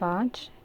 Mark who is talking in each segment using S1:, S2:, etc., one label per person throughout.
S1: 5,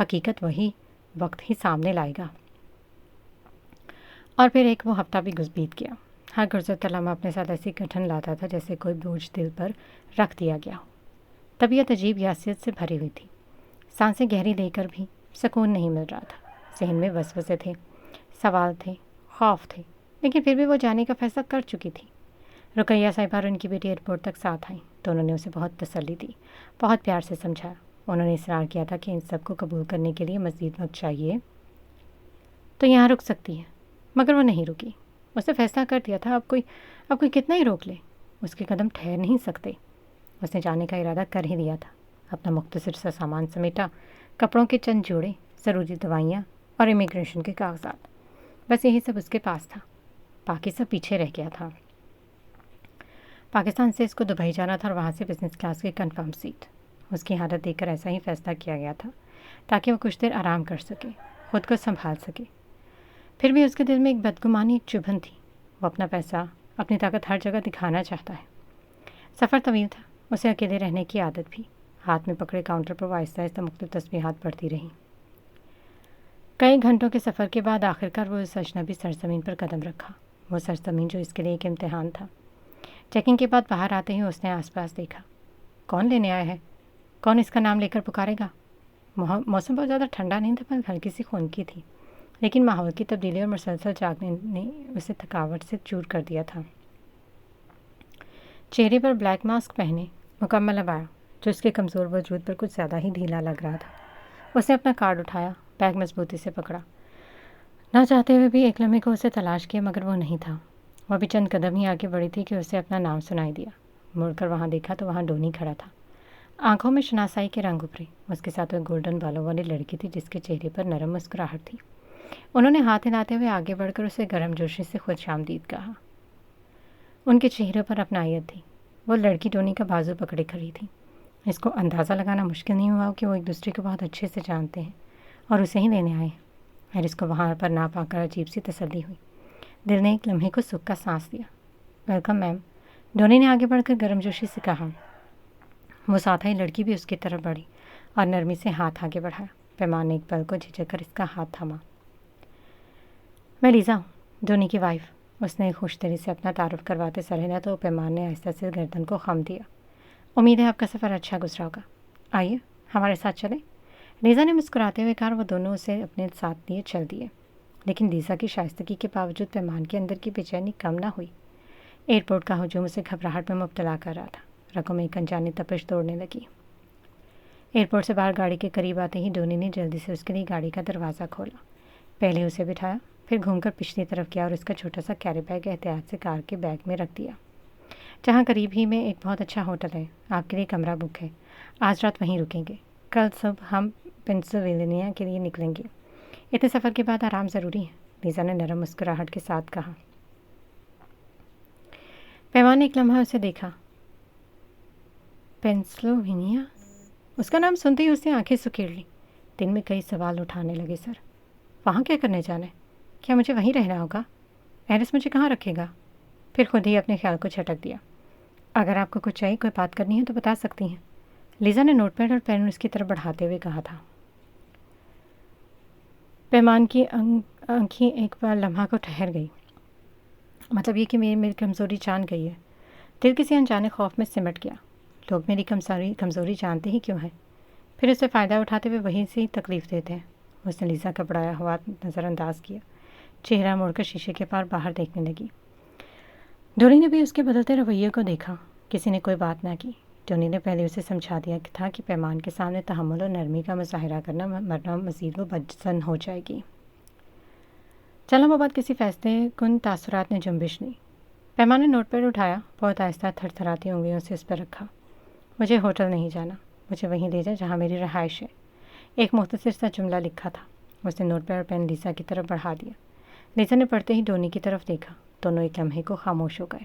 S1: حقیقت وہی وقت ہی سامنے لائے گا۔ اور پھر ایک وہ ہفتہ بھی بیت گیا۔ ہر گزرتا لمحہ اپنے ساتھ ایسی گٹھن لاتا تھا جیسے کوئی بوجھ دل پر رکھ دیا گیا ہو۔ طبیعت عجیب یاسیت سے بھری ہوئی تھی۔ سانسیں گہری لے کر بھی سکون نہیں مل رہا تھا۔ ذہن میں وسوسے تھے، سوال تھے، خوف تھے، لیکن پھر بھی وہ جانے کا فیصلہ کر چکی تھی۔ رقیہ صاحبہ اور ان کی بیٹی ایئرپورٹ تک ساتھ آئیں تو انہوں نے اسے بہت تسلی دی، بہت پیار سے سمجھایا۔ انہوں نے اصرار کیا تھا کہ ان سب کو قبول کرنے کے لیے مزید وقت چاہیے تو یہاں رک سکتی ہے، مگر وہ نہیں رکی۔ اسے فیصلہ کر دیا تھا اب کوئی کتنا ہی روک لے، اس کے قدم ٹھہر نہیں سکتے۔ اس نے جانے کا ارادہ کر ہی دیا تھا۔ اپنا مختصر سا سامان سمیٹا، کپڑوں کے چند جوڑے، ضروری دوائیاں اور امیگریشن کے کاغذات، بس یہی سب اس کے پاس تھا۔ باقی سب پیچھے رہ گیا تھا۔ پاکستان سے اس کو دبئی جانا تھا اور وہاں سے بزنس کلاس کی کنفرم سیٹ۔ اس کی حالت دیکھ کر ایسا ہی فیصلہ کیا گیا تھا تاکہ وہ کچھ دیر آرام کر سکے، خود کو سنبھال سکے۔ پھر بھی اس کے دل میں ایک بدگمانی، ایک چبھن تھی۔ وہ اپنا پیسہ، اپنی طاقت ہر جگہ دکھانا چاہتا ہے۔ سفر طویل تھا، اسے اکیلے رہنے کی عادت بھی۔ ہاتھ میں پکڑے کاؤنٹر پر وہ آہستہ آہستہ مختلف تسبیحات پڑھتی رہی۔ کئی گھنٹوں کے سفر کے بعد آخرکار وہ اس اجنبی سرزمین پر قدم رکھا، وہ سرزمین جو اس کے لیے ایک امتحان تھا۔ چیکنگ کے بعد باہر آتے ہی اس نے آس پاس دیکھا۔ کون لینے آیا ہے؟ کون اس کا نام لے کر پکارے گا؟ موسم بہت زیادہ ٹھنڈا نہیں تھا، پر ہلکی سی خنکی تھی، لیکن ماحول کی تبدیلی اور مسلسل جاگنے نے اسے تھکاوٹ سے چور کر دیا تھا۔ چہرے پر بلیک ماسک پہنے، مکمل عبایا جو اس کے کمزور وجود پر کچھ زیادہ ہی ڈھیلا لگ رہا تھا۔ اس نے اپنا کارڈ اٹھایا، بیگ مضبوطی سے پکڑا۔ نہ چاہتے ہوئے بھی ایک لمحے کو اسے تلاش کیا، مگر وہ نہیں تھا۔ وہ ابھی چند قدم ہی آگے بڑھی تھی کہ اسے اپنا نام سنائی دیا۔ مڑ کر وہاں دیکھا تو وہاں ڈونی کھڑا تھا۔ آنکھوں میں شناسائی کے رنگ ابھرے۔ اس کے ساتھ وہ گولڈن بالوں والی لڑکی تھی جس کے چہرے پر نرم مسکراہٹ تھی۔ انہوں نے ہاتھ ہلاتے ہوئے آگے بڑھ کر اسے گرم جوشی سے خوش آمدید کہا۔ ان کے چہرے پر اپنائیت تھی۔ وہ لڑکی ڈونی کا بازو پکڑے کھڑی تھی۔ اس کو اندازہ لگانا مشکل نہیں ہوا کہ وہ ایک دوسرے کو بہت اچھے سے جانتے ہیں اور اسے ہی لینے آئے ہیں۔ اور اس کو وہاں پر نہ پا کر عجیب سی تسلی ہوئی۔ دل نے ایک لمحے کو سکھ کا سانس دیا۔ ویلکم میم، ڈونی نے آگے بڑھ کر گرم جوشی سے کہا۔ وہ ساتھ ہی لڑکی بھی اس کی طرف بڑھی اور نرمی سے ہاتھ آگے بڑھایا۔ پیمان نے ایک پل کو جھجک کر اس کا ہاتھ تھاما۔ میں لیزا ہوں، ڈونی کی وائف۔ اس نے خوش دلی سے اپنا تعارف کرواتے سر ہلا تو پیمان نے آہستہ سے گردن کو خم دیا۔ امید ہے آپ کا سفر اچھا گزرا ہوگا، آئیے ہمارے ساتھ چلیں۔ لیزا نے مسکراتے ہوئے کہا۔ وہ دونوں اسے اپنے ساتھ لیے چل دیے، لیکن لیزا کی شائستگی کے باوجود پیمان کے اندر کی بے چینی کم نہ ہوئی۔ ایئرپورٹ کا ہجوم اسے گھبراہٹ میں مبتلا کر رہا تھا۔ رگوں میں ایک انجانی تپش دوڑنے لگی۔ ایئرپورٹ سے باہر گاڑی کے قریب آتے ہی ڈونی نے جلدی سے اس کے لیے گاڑی کا دروازہ کھولا، پہلے اسے بٹھایا، پھر گھوم کر پچھلی طرف کیا اور اس کا چھوٹا سا کیری بیگ احتیاط سے کار کے بیگ میں رکھ دیا۔ جہاں قریب ہی میں ایک بہت اچھا ہوٹل ہے، آپ کے لیے کمرہ بک ہے، آج رات وہیں رکیں گے، کل صبح ہم پینسلوینیا کے لیے نکلیں گے۔ اتنے سفر کے بعد آرام ضروری ہے، لیزا نے نرم مسکراہٹ کے ساتھ کہا۔ پیمان نے ایک لمحہ اسے دیکھا۔ پینسلوینیا؟ اس کا نام سنتے ہی اس نے آنکھیں سکیڑ لی۔ دل میں کئی سوال اٹھانے لگے۔ سر، وہاں کیا کرنے جانا ہے؟ کیا مجھے وہیں رہنا ہوگا؟ ایرس مجھے کہاں رکھے گا؟ پھر خود ہی اپنے خیال کو چھٹک دیا۔ اگر آپ کو کچھ چاہیے، کوئی بات کرنی ہے تو بتا سکتی ہیں، لیزا نے نوٹ پیڈ اور پین اس کی طرف بڑھاتے ہوئے کہا تھا۔ پیمان کی آنکھیں ایک بار لمحہ کو ٹھہر گئی۔ مطلب یہ کہ میری کمزوری جان گئی ہے۔ دل کسی انجانے خوف میں سمٹ گیا۔ لوگ میری کمزوری جانتے ہی کیوں ہیں؟ پھر اسے فائدہ اٹھاتے ہوئے وہیں سے ہی تکلیف دیتے ہیں۔ اس نے لیزا کا بڑھایا ہوا نظر انداز کیا، چہرہ موڑ کر شیشے کے پار باہر دیکھنے لگی۔ ڈونی نے بھی اس کے بدلتے رویے کو دیکھا۔ کسی نے کوئی بات نہ کی۔ ڈونی نے پہلے اسے سمجھا دیا تھا کہ پیمان کے سامنے تحمل اور نرمی کا مظاہرہ کرنا ورنہ مزید وہ بدظن ہو جائے گی۔ چلو وہ بات کسی فیصلے کن تاثرات نے جنبش لی۔ پیمان نے نوٹ پیڈ اٹھایا، بہت آہستہ تھر تھراتی انگلیوں سے اس پر رکھا۔ مجھے ہوٹل نہیں جانا، مجھے وہیں لے جا جہاں میری رہائش ہے۔ ایک مختصر سا جملہ لکھا تھا۔ اس نے نوٹ پیڈ اور پین لیزا کی طرف بڑھا دیا۔ لیزا نے پڑھتے ہی ڈونی کی طرف دیکھا۔ دونوں ایک لمحے کو خاموش ہو گئے۔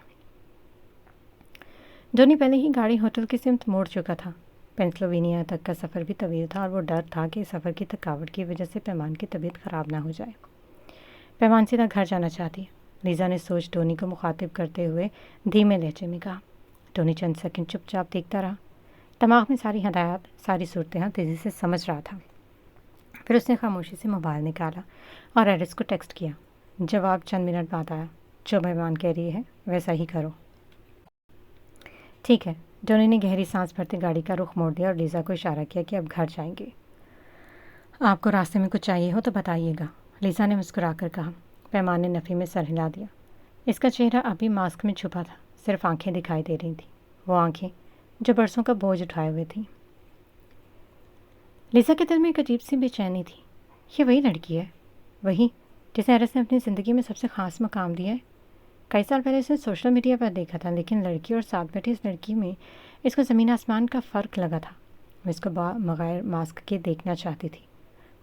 S1: ڈونی پہلے ہی گاڑی ہوٹل کی سمت موڑ چکا تھا۔ پینسلوینیا تک کا سفر بھی طویل تھا اور وہ ڈر تھا کہ سفر کی تھکاوٹ کی وجہ سے پیمان کی طبیعت خراب نہ ہو جائے۔ پیمان سیدھا گھر جانا چاہتی ہے، لیزا نے سوچ ڈونی کو مخاطب کرتے ہوئے دھیمے لہجے میں کہا۔ ڈونی چند سیکنڈ چپ چاپ دیکھتا رہا، دماغ میں ساری ہدایات، ساری صورتحال تیزی سے سمجھ رہا تھا۔ پھر اس نے خاموشی سے موبائل نکالا اور ایرس کو ٹیکسٹ کیا۔ جواب چند منٹ بعد آیا، جو پیمان کہہ رہی ہے ویسا ہی کرو۔ ٹھیک ہے۔ جونی نے گہری سانس بھرتے گاڑی کا رخ موڑ دیا اور لیزا کو اشارہ کیا کہ اب گھر جائیں گے۔ آپ کو راستے میں کچھ چاہیے ہو تو بتائیے گا، لیزا نے مسکرا کر کہا۔ پیمان نے نفی میں سر ہلا دیا۔ اس کا چہرہ ابھی ماسک میں چھپا تھا، صرف آنکھیں دکھائی دے رہی تھیں، وہ آنکھیں جو برسوں کا بوجھ اٹھائے ہوئے تھیں۔ لیزا کے دل میں ایک عجیب سی بے چینی تھی۔ یہ وہی لڑکی ہے، وہی جسے ایرس نے اپنی زندگی میں سب سے خاص مقام دیا ہے۔ کئی سال پہلے اسے سوشل میڈیا پر دیکھا تھا، لیکن لڑکی اور ساتھ بیٹھی اس لڑکی میں اس کو زمین آسمان کا فرق لگا تھا۔ وہ اس کو بغیر ماسک کے دیکھنا چاہتی تھی،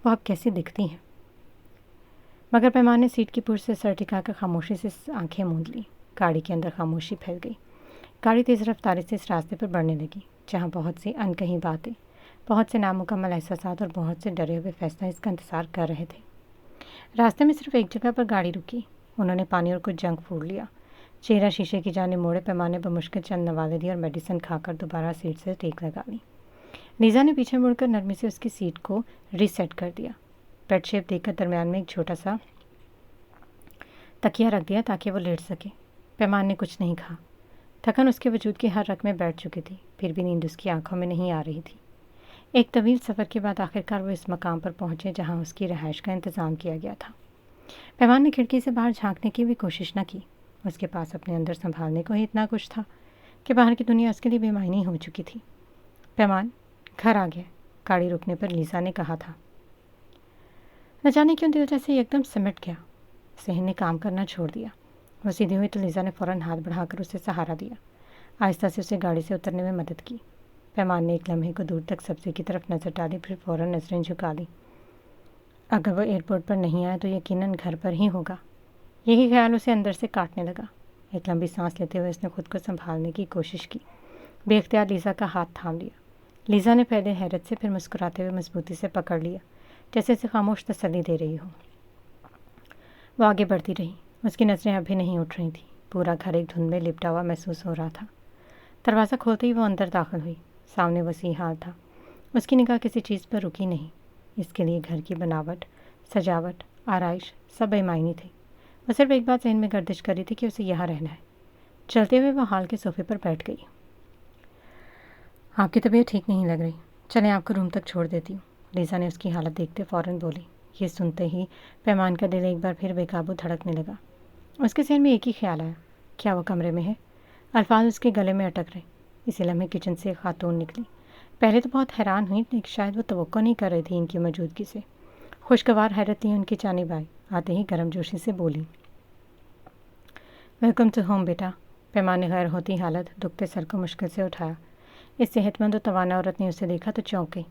S1: وہ اب کیسی دکھتی ہیں۔ مگر پیمان نے سیٹ کی پشت سے سر ٹکا کر خاموشی سے آنکھیں موند لی۔ گاڑی کے اندر خاموشی پھیل گئی۔ گاڑی تیز رفتاری سے اس راستے پر بڑھنے لگی جہاں بہت سی انکہی باتیں، بہت سے نامکمل احساسات اور بہت سے ڈرے ہوئے فیصلہ اس کا انتظار کر رہے تھے۔ راستے میں صرف ایک جگہ پر گاڑی رکی، انہوں نے پانی اور کچھ جنک فوڈ لیا۔ چہرہ شیشے کی جانب موڑے پیمان نے بمشکل چند نوالے دی اور میڈیسن کھا کر دوبارہ سیٹ سے ٹیک لگا لی۔ لیزا نے پیچھے مڑ کر نرمی سے اس کی سیٹ کو ریسیٹ کر دیا۔ بیڈ شیپ دیکھ کر درمیان میں ایک چھوٹا سا تکیہ رکھ دیا تاکہ وہ لیٹ سکے۔ پیمان نے کچھ نہیں کہا۔ تھکن اس کے وجود کی ہر رگ میں بیٹھ چکی تھی، پھر بھی نیند اس کی آنکھوں میں نہیں آ رہی تھی۔ ایک طویل سفر کے بعد آخرکار وہ اس مقام پر پہنچے جہاں اس کی رہائش کا انتظام کیا گیا تھا۔ پیمان نے کھڑکی سے باہر جھانکنے کی بھی کوشش نہ کی۔ اس کے پاس اپنے اندر سنبھالنے کو ہی اتنا کچھ تھا کہ باہر کی دنیا اس کے لیے بے معنی ہو چکی تھی۔ پیمان گھر آ گیا، گاڑی رکنے پر لیزا نے کہا تھا۔ نہ جانے کیوں دل جیسے ایک دم سمٹ گیا، ذہن نے کام کرنا چھوڑ دیا۔ وہ سیدھی ہوئی تو لیزا نے فوراً ہاتھ بڑھا کر اسے سہارا دیا، آہستہ سے اسے گاڑی سے اترنے میں مدد کی۔ پیمان نے ایک لمحے کو دور تک سبزے کی طرف نظر ڈالی، پھر فوراً نظریں جھکا لی۔ اگر وہ ایئرپورٹ پر نہیں آیا تو یقیناً گھر پر ہی ہوگا، یہی خیال اسے اندر سے کاٹنے لگا۔ ایک لمبی سانس لیتے ہوئے اس نے خود کو سنبھالنے کی کوشش کی، بے اختیار لیزا کا ہاتھ تھام لیا۔ لیزا نے پہلے حیرت سے پھر مسکراتے ہوئے مضبوطی سے پکڑ لیا، جیسے اسے خاموش تسلی دے رہی ہو۔ وہ آگے بڑھتی رہی، اس کی نظریں ابھی نہیں اٹھ رہی تھیں، پورا گھر ایک دھند میں لپٹا ہوا محسوس ہو رہا تھا۔ دروازہ کھولتے ہی وہ اندر داخل ہوئی۔ سامنے وسیع ہال تھا، اس کی نگاہ کسی چیز پر رکی نہیں۔ اس کے لیے گھر کی بناوٹ، سجاوٹ، آرائش سب بے معنی تھے۔ وہ صرف ایک بات ذہن میں گردش کر رہی تھی کہ اسے یہاں رہنا ہے۔ چلتے ہوئے وہ ہال کے صوفے پر بیٹھ گئی۔ آپ کی طبیعت ٹھیک نہیں لگ رہی، چلیں آپ کو روم تک چھوڑ دیتی ہوں، لیزا نے اس کی حالت دیکھتے فوراً بولی۔ یہ سنتے ہی پیمان کا دل ایک بار پھر بے قابو دھڑکنے لگا۔ اس کے ذہن میں ایک ہی خیال آیا، کیا وہ کمرے میں ہے؟ الفاظ اس کے گلے میں اٹک رہے۔ اسی لمحے کچن سے ایک خاتون نکلی۔ پہلے تو بہت حیران ہوئی، لیکن شاید وہ توقع نہیں کر رہی تھی ان کی موجودگی سے۔ خوشگوار حیرت لی ان کی جانب آئی، آتے ہی گرم جوشی سے بولی، ویلکم ٹو ہوم بیٹا۔ پیمان نے غیر ہوتی حالت دکھتے سر کو مشکل سے اٹھایا۔ اس صحت مند و توانا عورت نے اسے دیکھا تو چونک گئی۔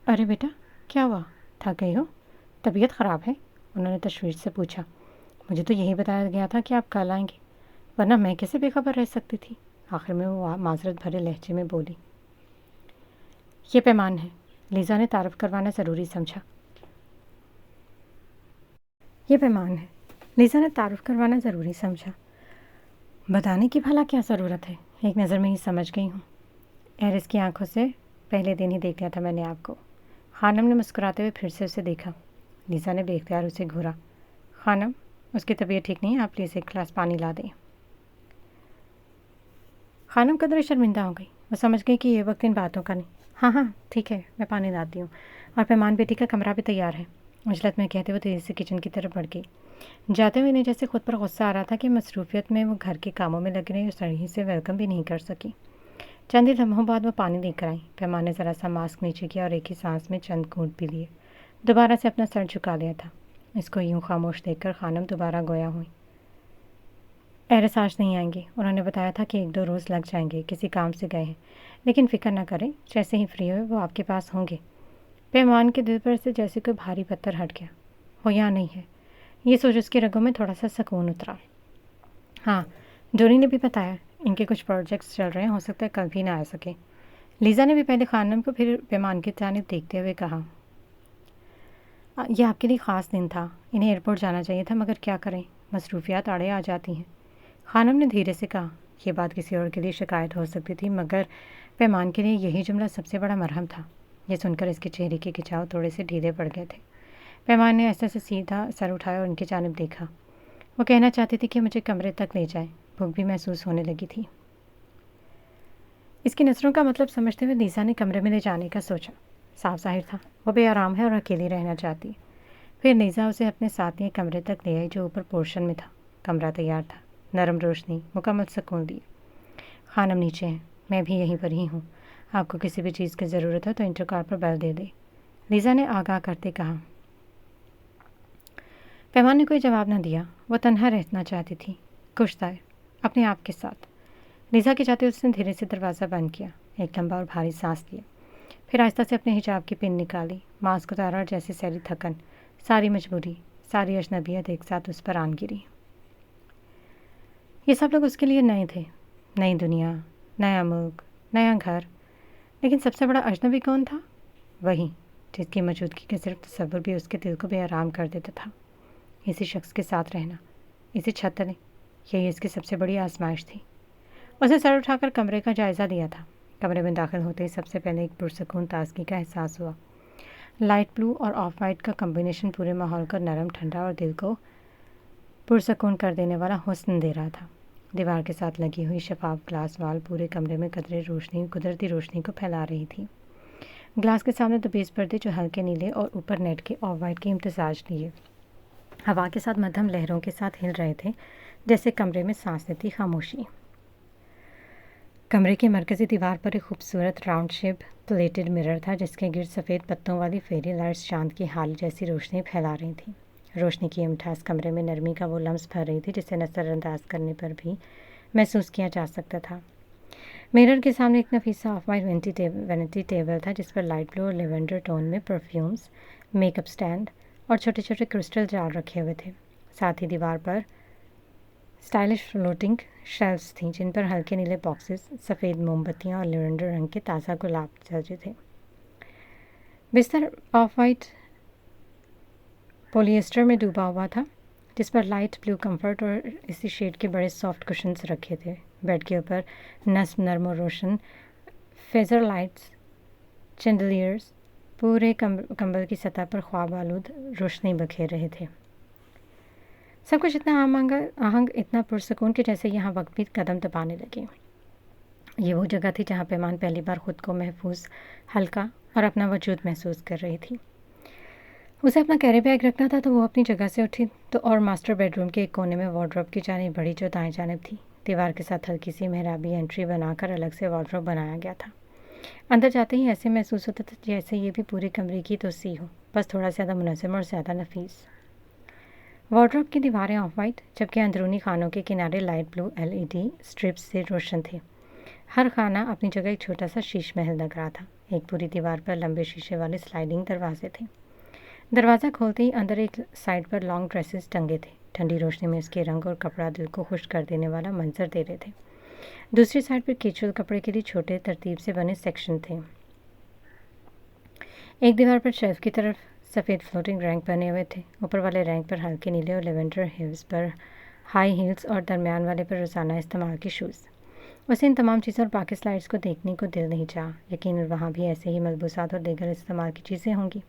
S1: ارے بیٹا کیا ہوا، تھک گئی ہو؟ طبیعت خراب ہے؟ انہوں نے تشویش سے پوچھا۔ مجھے تو یہی بتایا گیا تھا کہ آپ کل آئیں گے، ورنہ میں کیسے بے خبر رہ سکتی تھی؟ آخر میں وہ معذرت بھرے لہجے میں بولی۔ یہ پیمان ہے، لیزا نے تعارف کروانا ضروری سمجھا۔ یہ پیمان ہے، لیزا نے تعارف کروانا ضروری سمجھا۔ بتانے کی بھلا کیا ضرورت ہے، ایک نظر میں ہی سمجھ گئی ہوں۔ ایرس کی آنکھوں سے پہلے دن ہی دیکھ لیا تھا میں نے آپ کو۔ خانم نے مسکراتے ہوئے پھر سے اسے دیکھا۔ لیزا نے بے اختیار اسے گھورا۔ خانم، اس کی طبیعت ٹھیک نہیں ہے، آپ پلیز ایک گلاس پانی لا دیں۔ خانم قدرے شرمندہ ہو گئی، وہ سمجھ گئی کہ یہ وقت ان باتوں کا نہیں۔ ہاں ہاں ٹھیک ہے، میں پانی لاتی ہوں، اور پیمان بیٹی کا کمرہ بھی تیار ہے، عجلت میں کہتے ہوئے تیزی سے کچن کی طرف بڑھ گئی۔ جاتے ہوئے انہیں جیسے خود پر غصہ آ رہا تھا کہ مصروفیت میں وہ گھر کے کاموں میں لگ رہی اور صحیح سے ویلکم بھی نہیں کر سکی۔ چند ہی لمحوں بعد وہ پانی لے کر آئی۔ پیمان نے ذرا سا ماسک نیچے کیا اور ایک ہی سانس میں چند گھونٹ پی لیے، دوبارہ سے اپنا سر جھکا لیا تھا۔ اس کو یوں خاموش دیکھ کر خانم دوبارہ گویا ہوئی۔ ایرس آج نہیں آئیں گے، انہوں نے بتایا تھا کہ 1-2 روز لگ جائیں گے، کسی کام سے گئے ہیں، لیکن فکر نہ کریں، جیسے ہی فری ہوئے وہ آپ کے پاس ہوں گے۔ پیمان کے دل پر سے جیسے کوئی بھاری پتھر ہٹ گیا، وہ یہاں نہیں ہے، یہ سوچ اس کی رگوں میں تھوڑا سا سکون اترا۔ ہاں جونی نے بھی بتایا ان کے کچھ پروجیکٹس چل رہے ہیں، ہو سکتا ہے کل بھی نہ آ سکے۔ لیزا نے بھی پہلے خانم کو پھر پیمان کی جانب دیکھتے ہوئے کہا، یہ آپ کے لیے خاص دن تھا، انہیں ایئرپورٹ جانا چاہیے تھا، مگر کیا کریں، مصروفیات آڑے آ جاتی ہیں۔ خانم نے دھیرے سے کہا، یہ بات کسی اور کے لیے شکایت ہو سکتی تھی، مگر پیمان کے لیے یہی جملہ سب سے بڑا مرہم تھا۔ یہ سن کر اس کے چہرے کے کھچاؤ تھوڑے سے ڈھیلے پڑ گئے تھے۔ پیمان نے ایسے سے سیدھا سر اٹھایا اور ان کی جانب دیکھا۔ وہ کہنا چاہتی تھی کہ مجھے کمرے تک لے جائے۔ بھوک بھی محسوس ہونے لگی تھی۔ اس کی نظروں کا مطلب سمجھتے ہوئے لیزا نے کمرے میں لے جانے کا سوچا۔ صاف ظاہر تھا وہ بے آرام ہے اور اکیلی رہنا چاہتی۔ پھر لیزا اسے اپنے ساتھ ایک کمرے تک لے آئی جو اوپر پورشن میں تھا۔ کمرہ تیار تھا، نرم روشنی، مکمل سکون دیے۔ خانم نیچے ہیں، میں بھی یہیں پر ہی ہوں۔ آپ کو کسی بھی چیز کی ضرورت ہو تو انٹرکام پر بیل دے دے، لیزا نے آگاہ کرتے کہا۔ پیمان نے کوئی جواب نہ دیا۔ وہ تنہا رہنا چاہتی تھی، کچھ دیر اپنے آپ کے ساتھ۔ لیزا کے جاتے اس نے دھیرے سے دروازہ بند کیا، ایک لمبا اور بھاری سانس لیا، پھر آہستہ سے اپنے حجاب کی پن نکالی، ماسک اتارا اور جیسے سیلی تھکن، ساری مجبوری، ساری اجنبیت ایک ساتھ اس پر آن گری۔ یہ سب لوگ اس کے لیے نئے تھے، نئی دنیا، نیا ملک، نیا گھر، لیکن سب سے بڑا اجنبی کون تھا؟ وہی جس کی موجودگی کا صرف تصور بھی اس کے دل کو بے آرام کر دیتا تھا۔ اسی شخص کے ساتھ رہنا، اسی چھت تلے، یہی اس کی سب سے بڑی آزمائش تھی۔ اسے سر اٹھا کر کمرے کا جائزہ لیا تھا۔ کمرے میں داخل ہوتے ہی سب سے پہلے ایک پرسکون تازگی کا احساس ہوا۔ لائٹ بلو اور آف وائٹ کا کمبینیشن پورے ماحول کو نرم، ٹھنڈا اور دل کو پرسکون کر دینے والا حسن دے رہا تھا۔ دیوار کے ساتھ لگی ہوئی شفاف گلاس وال پورے کمرے میں قدرتی روشنی کو پھیلا رہی تھی۔ گلاس کے سامنے دو بیس پردے جو ہلکے نیلے اور اوپر نیٹ کے آف وائٹ کے امتزاج لیے ہوا کے ساتھ مدھم لہروں کے ساتھ ہل رہے تھے، جیسے کمرے میں سانس لیتی خاموشی۔ کمرے کے مرکزی دیوار پر ایک خوبصورت راؤنڈ شیپ پلیٹڈ مرر تھا جس کے گرد سفید پتوں والی فیری لائٹس چاند کی حال جیسی روشنی پھیلا رہی تھیں۔ روشنی کی امٹھاس کمرے میں نرمی کا وہ لمس بھر رہی تھی جسے نظر انداز کرنے پر بھی محسوس کیا جا سکتا تھا۔ مرر کے سامنے ایک Nafisa of white vanity table تھا جس پر لائٹ بلو اور لیونڈر ٹون میں پرفیومز، میک اپ سٹینڈ اور چھوٹے چھوٹے کرسٹل جار رکھے ہوئے تھے۔ ساتھ ہی دیوار پر اسٹائلش فلوٹنگ شیلفز تھیں جن پر ہلکے نیلے باکسز، سفید موم بتیاں اور لیونڈر رنگ کے تازہ گلاب سجے تھے۔ بستر آف وائٹ پولی ایسٹر میں ڈوبا ہوا تھا جس پر لائٹ بلو کمفرٹ اور اسی شیڈ کے بڑے سافٹ کشنز رکھے تھے۔ بیڈ کے اوپر نصب نرم و روشن فیزر لائٹس، چینڈلیئرز پورے کمبل کی سطح پر خواب آلود روشنی بکھیر رہے تھے۔ سب کچھ اتنا آہنگ، اتنا پرسکون کہ جیسے یہاں وقت بھی قدم دبانے لگے۔ یہ وہ جگہ تھی جہاں پیمان پہلی بار خود کو محفوظ، ہلکا اور اپنا وجود محسوس کر رہی تھی۔ اسے اپنا کیری بیگ رکھنا تھا تو وہ اپنی جگہ سے اٹھی تو اور ماسٹر بیڈ روم کے ایک کونے میں وارڈروب کی جانب بڑھی جو دائیں جانب تھی۔ دیوار کے ساتھ ہلکی سی محرابی انٹری بنا کر الگ سے وارڈروب بنایا گیا تھا۔ اندر جاتے ہی ایسے محسوس ہوتا تھا جیسے یہ بھی پورے کمرے کی توسیع ہو، بس تھوڑا زیادہ منظم اور زیادہ نفیس۔ وارڈروب کی دیواریں آف وائٹ جبکہ اندرونی خانوں کے کنارے لائٹ بلو LED اسٹرپس سے روشن تھے۔ ہر خانہ اپنی جگہ ایک چھوٹا سا شیش محل لگ رہا تھا۔ ایک پوری دیوار پر لمبے شیشے والے سلائڈنگ دروازے تھے۔ دروازہ کھولتے ہی اندر ایک سائڈ پر لانگ ڈریسز ٹنگے تھے۔ ٹھنڈی روشنی میں اس کے رنگ اور کپڑا دل کو خشک کر دینے والا منظر دے رہے تھے۔ دوسری سائڈ پر کیچول کپڑے کے لیے چھوٹے ترتیب سے بنے سیکشن تھے۔ ایک دیوار پر شیلف کی طرف سفید فلوٹنگ رینک بنے ہوئے تھے۔ اوپر والے رینک پر ہلکے نیلے اور لیونڈر ہیوز پر ہائی ہیلز اور درمیان والے پر روزانہ استعمال کے شوز۔ اسے ان تمام چیزوں اور باقی سلائڈس کو دیکھنے کو دل نہیں چاہا۔ یقیناً وہاں بھی ایسے ہی ملبوسات اور دیگر استعمال کی چیزیں ہوں گی۔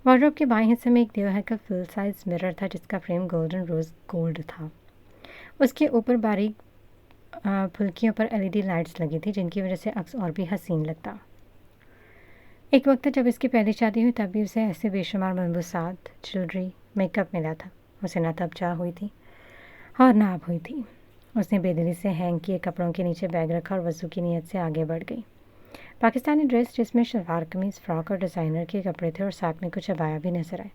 S1: وارڈروب کے بائیں حصے میں ایک دیوہے کا فل سائز مرر تھا جس کا فریم گولڈن روز گولڈ تھا۔ اس کے اوپر باریک پھلکیوں پر LED لائٹس لگی تھی جن کی وجہ سے عکس اور بھی حسین لگتا۔ ایک وقت جب اس کی پہلی شادی ہوئی تب بھی اسے ایسے بے شمار ملبوسات، جیولری، میک اپ ملا تھا۔ اسے نہ تب چاہ ہوئی تھی اور نہ اب ہوئی تھی۔ اس نے بے دلی سے ہینگ کیے کپڑوں کے نیچے بیگ رکھا اور وضو کی نیت سے آگے بڑھ گئی۔ پاکستانی ڈریس جس میں شلوار قمیض، فراک اور ڈیزائنر کے کپڑے تھے اور ساتھ میں کچھ عبایا بھی نظر آئے،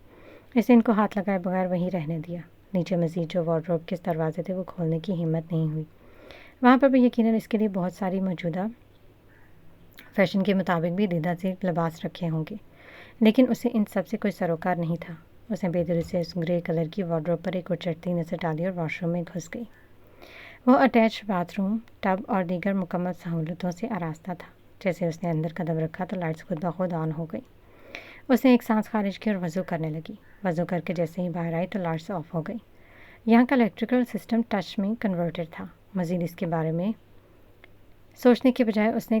S1: اس نے ان کو ہاتھ لگائے بغیر وہیں رہنے دیا۔ نیچے مزید جو وارڈروب کے دروازے تھے وہ کھولنے کی ہمت نہیں ہوئی۔ وہاں پر بھی یقیناً اس کے لیے بہت ساری موجودہ فیشن کے مطابق بھی دیدہ سے لباس رکھے ہوں گے، لیکن اسے ان سب سے کوئی سروکار نہیں تھا۔ اس نے بے دلی سے اس گرے کلر کی وارڈروب پر ایک اچٹتی نظر ڈالی اور واش روم میں گھس گئی۔ وہ اٹیچ باتھ روم، ٹب اور دیگر مکمل سہولتوں سے آراستہ تھا۔ جیسے اس نے اندر قدم رکھا تو لائٹس خود بخود آن ہو گئی۔ اس نے ایک سانس خارج کی اور وضو کرنے لگی۔ وضو کر کے جیسے ہی باہر آئی تو لائٹس آف ہو گئی۔ یہاں کا الیکٹریکل سسٹم ٹچ میں کنورٹر تھا۔ مزید اس کے بارے میں سوچنے کے بجائے اس نے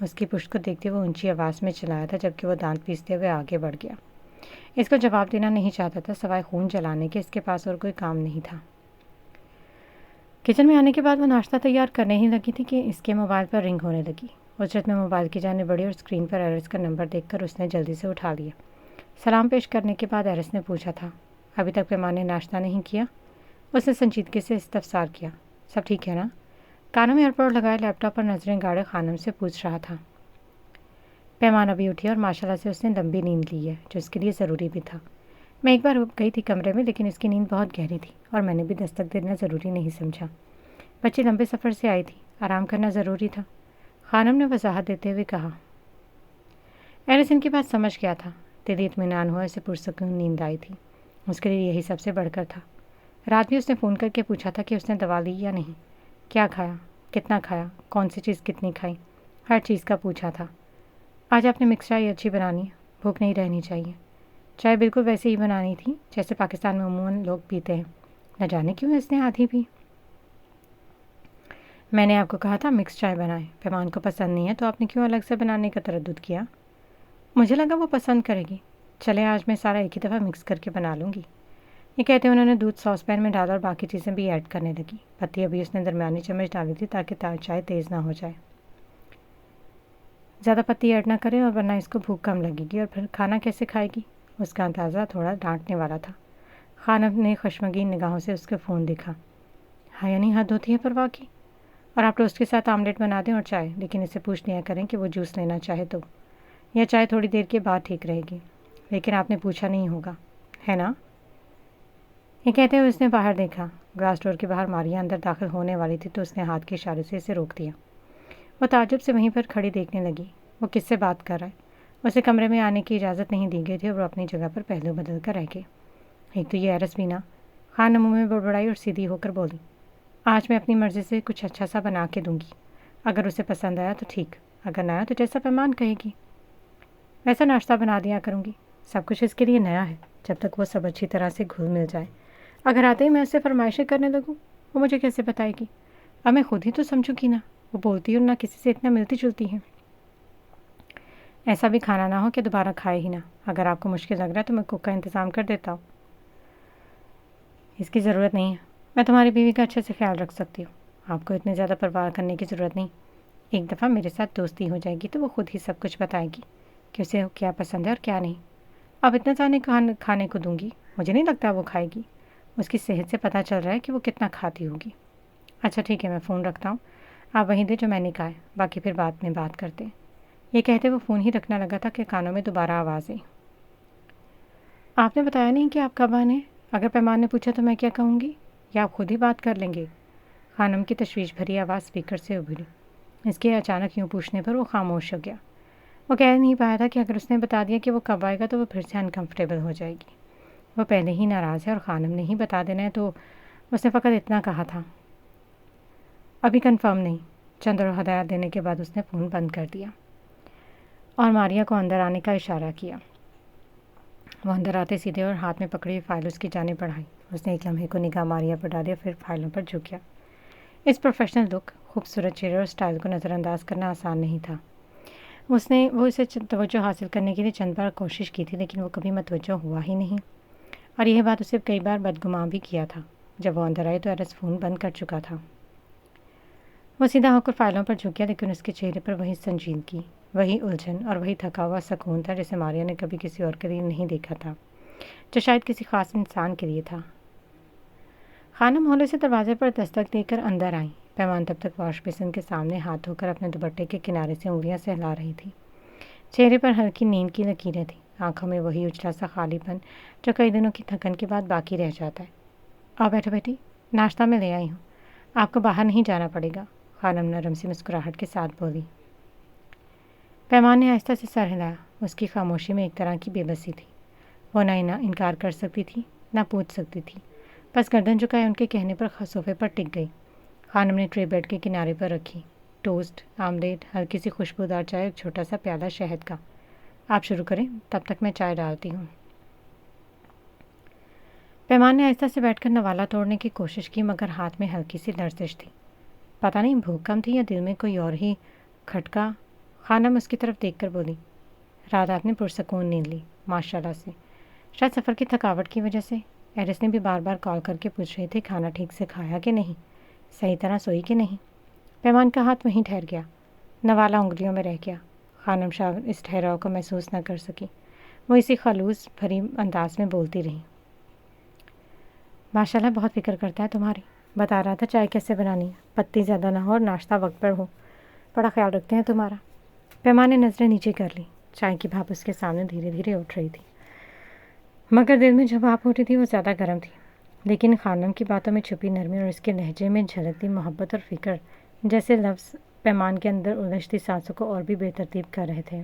S1: اس کی پشت کو دیکھتے وہ اونچی آواز میں چلایا تھا جبکہ وہ دانت پیستے ہوئے آگے بڑھ گیا۔ اس کو جواب دینا نہیں چاہتا تھا، سوائے خون جلانے کے اس کے پاس اور کوئی کام نہیں تھا۔ کچن میں آنے کے بعد وہ ناشتہ تیار کرنے ہی لگی تھی کہ اس کے موبائل پر رنگ ہونے لگی۔ اجرت میں موبائل کی جانب بڑھی اور اسکرین پر ایرس کا نمبر دیکھ کر اس نے جلدی سے اٹھا لیا۔ سلام پیش کرنے کے بعد ایرس نے پوچھا تھا، ابھی تک پیمان نے ناشتہ نہیں کیا؟ اس نے سنجیدگی سے استفسار کیا۔ سب ٹھیک ہے نا؟ کانوں میں ایئر پوڈ لگائے لیپ ٹاپ پر نظریں گاڑے خانم سے پوچھ رہا تھا۔ پیمان ابھی اٹھی اور ماشاءاللہ سے اس نے لمبی نیند لی ہے، جو اس کے لیے ضروری بھی تھا۔ میں ایک بار گئی تھی کمرے میں، لیکن اس کی نیند بہت گہری تھی اور میں نے بھی دستک دینا ضروری نہیں سمجھا۔ بچی لمبے سفر سے آئی تھی، آرام کرنا ضروری تھا، خانم نے وضاحت دیتے ہوئے کہا۔ ایرس ان کی بات سمجھ گیا تھا، دلی اطمینان ہوا، اسے پرسکون نیند آئی تھی۔ اس کے لیے یہی سب سے بڑھ کر تھا۔ رات بھی اس نے فون کر کے پوچھا تھا کہ اس نے دوا لی یا نہیں، کیا کھایا، کتنا کھایا، کون سی چیز کتنی کھائی، ہر چیز کا پوچھا تھا۔ آج آپ نے مکس چائے اچھی بنانی ہے، بھوک نہیں رہنی چاہیے۔ چائے بالکل ویسے ہی بنانی تھی جیسے پاکستان میں عموماً لوگ پیتے ہیں، نہ جانے کیوں اس نے آدھی بھی۔ میں نے آپ کو کہا تھا مکس چائے بنائیں، پیمان کو پسند نہیں ہے تو آپ نے کیوں الگ سے بنانے کا تردد کیا؟ مجھے لگا وہ پسند کرے گی، چلے آج میں سارا ایک ہی دفعہ مکس کر کے بنا لوں گی۔ یہ کہتے انہوں نے دودھ ساس پین میں ڈالا اور باقی چیزیں بھی ایڈ کرنے لگی۔ پتی ابھی اس نے درمیانی چمچ ڈالی تھی تاکہ چائے تیز نہ ہو جائے۔ زیادہ پتی ایڈ نہ کرے اور ورنہ اس کو بھوک کم لگے گی اور پھر کھانا کیسے کھائے گی؟ اس کا اندازہ تھوڑا ڈانٹنے والا تھا۔ خانم نے خشمگین نگاہوں سے اس کے فون دیکھا۔ ہاں یعنی حد ہوتی ہے پرواہ کی؟ اور آپ ٹوسٹ کے ساتھ آملیٹ بنا دیں اور چائے، لیکن اسے پوچھ لیا کریں کہ وہ جوس لینا چاہے تو، یا چائے تھوڑی دیر کے بعد ٹھیک رہے گی، لیکن آپ نے پوچھا نہیں ہوگا، ہے نا؟ یہ کہتے ہوئے اس نے باہر دیکھا۔ گلاس ڈور کے باہر ماریا اندر داخل ہونے والی تھی تو اس نے ہاتھ کے اشارے سے اسے روک دیا۔ وہ تعجب سے وہیں پر کھڑی دیکھنے لگی، وہ کس سے بات کر رہا ہے؟ اسے کمرے میں آنے کی اجازت نہیں دی گئی تھی اور وہ اپنی جگہ پر پہلو بدل کر رہ گئے۔ ایک تو یہ ایرس بھی نا، خانم منہ میں بڑبڑائی اور سیدھی ہو کر بولی، آج میں اپنی مرضی سے کچھ اچھا سا بنا کے دوں گی، اگر اسے پسند آیا تو ٹھیک، اگر نہ آیا تو جیسا پیمان کہے گی ویسا ناشتہ بنا دیا کروں گی۔ سب کچھ اس کے لیے نیا ہے، جب تک وہ سب اچھی طرح سے گھل مل جائے۔ اگر آتے ہی میں اس سے فرمائشیں کرنے لگوں، وہ مجھے کیسے بتائے گی؟ اب میں خود ہی تو سمجھوں گی نا، وہ بولتی اور نہ کسی سے اتنا ملتی جلتی ہے۔ ایسا بھی کھانا نہ ہو کہ دوبارہ کھائے ہی نہ۔ اگر آپ کو مشکل لگ رہا ہے تو میں کوک کا انتظام کر دیتا ہوں۔ اس کی ضرورت نہیں ہے، میں تمہاری بیوی کا اچھے سے خیال رکھ سکتی ہوں، آپ کو اتنے زیادہ پرواہ کرنے کی ضرورت نہیں۔ ایک دفعہ میرے ساتھ دوستی ہو جائے گی تو وہ خود ہی سب کچھ بتائے گی کہ اسے کیا پسند ہے اور کیا نہیں۔ اب اتنا زیادہ کھانے کو دوں گی، مجھے نہیں لگتا وہ کھائے گی، اس کی صحت سے پتہ چل رہا ہے کہ وہ کتنا کھاتی ہوگی۔ اچھا ٹھیک ہے، میں فون رکھتا ہوں، آپ وہیں دے جو میں نے کہا ہے، باقی پھر بعد میں بات کرتے ہیں۔ یہ کہتے وہ فون ہی رکھنا لگا تھا کہ کانوں میں دوبارہ آواز آئی۔ آپ نے بتایا نہیں کہ آپ کب آنے؟ اگر پیمان نے پوچھا تو میں کیا کہوں گی، یا آپ خود ہی بات کر لیں گے؟ خانم کی تشویش بھری آواز اسپیکر سے ابھری۔ اس کے اچانک یوں پوچھنے پر وہ خاموش ہو گیا۔ وہ کہہ نہیں پایا تھا کہ اگر اس نے بتا دیا کہ وہ کب آئے گا تو وہ پھر سے انکمفرٹیبل ہو جائے گی۔ وہ پہلے ہی ناراض ہے اور خانم نے ہی بتا دینا ہے تو اس نے فقط اتنا کہا تھا، ابھی کنفرم نہیں۔ چند اور ہدایات دینے کے بعد اس نے فون بند کر دیا اور ماریا کو اندر آنے کا اشارہ کیا۔ وہ اندر آتے سیدھے اور ہاتھ میں پکڑی فائل اس کی جانب بڑھائی۔ اس نے ایک لمحے کو نگاہ ماریا پر ڈالی اور پھر فائلوں پر جھکیا۔ اس پروفیشنل لک، خوبصورت چہرے اور سٹائل کو نظر انداز کرنا آسان نہیں تھا۔ وہ اسے توجہ حاصل کرنے کے لیے چند بار کوشش کی تھی، لیکن وہ کبھی متوجہ ہوا ہی نہیں، اور یہ بات اسے کئی بار بدگماں بھی کیا تھا۔ جب وہ اندر آئی تو ایرس فون بند کر چکا تھا۔ وہ سیدھا ہو کر فائلوں پر جھکیا، لیکن اس کے چہرے پر وہی سنجیدگی، وہی الجھن اور وہی تھکا ہوا سکون تھا جسے ماریا نے کبھی کسی اور کے لیے نہیں دیکھا تھا، جو شاید کسی خاص انسان کے لیے تھا۔ خانم ہولے سے دروازے پر دستک دے کر اندر آئیں۔ پیمان تب تک واش بیسن کے سامنے ہاتھ دھو کر اپنے دوپٹے کے کنارے سے انگلیاں سہلا رہی تھی۔ چہرے پر ہلکی نیند کی لکیریں تھیں، آنکھوں میں وہی اجلا سا خالی پن جو کئی دنوں کی تھکن کے بعد باقی رہ جاتا ہے۔ آؤ بیٹھو بیٹی، ناشتہ میں لے آئی ہوں، آپ کو باہر نہیں جانا پڑے گا، خانم نرم سی مسکراہٹ کے ساتھ بولی۔ پیمان نے آہستہ سے سر ہلایا۔ اس کی خاموشی میں ایک طرح کی بے بسی تھی۔ وہ نہ انکار کر سکتی تھی، نہ پوچھ سکتی تھی، بس گردن جھکائے ان کے کہنے پر صوفے پر ٹک گئی۔ خانم نے ٹرے بیڈ کے کنارے پر رکھی، ٹوسٹ، آملیٹ، ہلکی سی خوشبودار چائے، ایک چھوٹا سا پیالہ شہد کا۔ آپ شروع کریں، تب تک میں چائے ڈالتی ہوں۔ پیمان نے آہستہ سے بیٹھ کر نوالا توڑنے کی کوشش کی، مگر ہاتھ میں ہلکی سی لرزش تھی۔ پتہ نہیں بھوک کم تھی یا دل میں کوئی اور ہی کھٹکا خانم اس کی طرف دیکھ کر بولی، رات آپ نے پرسکون نیند لی، ماشاءاللہ سے۔ شاید سفر کی تھکاوٹ کی وجہ سے۔ ایرس نے بھی بار بار کال کر کے پوچھ رہے تھے کھانا ٹھیک سے کھایا کہ نہیں، صحیح طرح سوئی کہ نہیں۔ پیمان کا ہاتھ وہیں ٹھہر گیا، نوالا انگلیوں میں رہ گیا۔ خانم شاہ اس ٹھہراؤ کو محسوس نہ کر سکی، وہ اسی خلوص بھری انداز میں بولتی رہی، ماشاءاللہ بہت فکر کرتا ہے تمہاری، بتا رہا تھا چائے کیسے بنانی ہے، پتی زیادہ نہ ہو اور ناشتہ وقت پر ہو، بڑا خیال رکھتے ہیں تمہارا۔ پیمان نے نظریں نیچے کر لی، چائے کی بھاپ اس کے سامنے دھیرے دھیرے اٹھ رہی تھی، مگر دل میں جو بھاپ اٹھی تھی وہ زیادہ گرم تھی۔ لیکن خانم کی باتوں میں چھپی نرمی اور اس کے لہجے میں جھلکتی محبت اور فکر جیسے لفظ پیمان کے اندر الجھتی سانسوں کو اور بھی بے ترتیب کر رہے تھے۔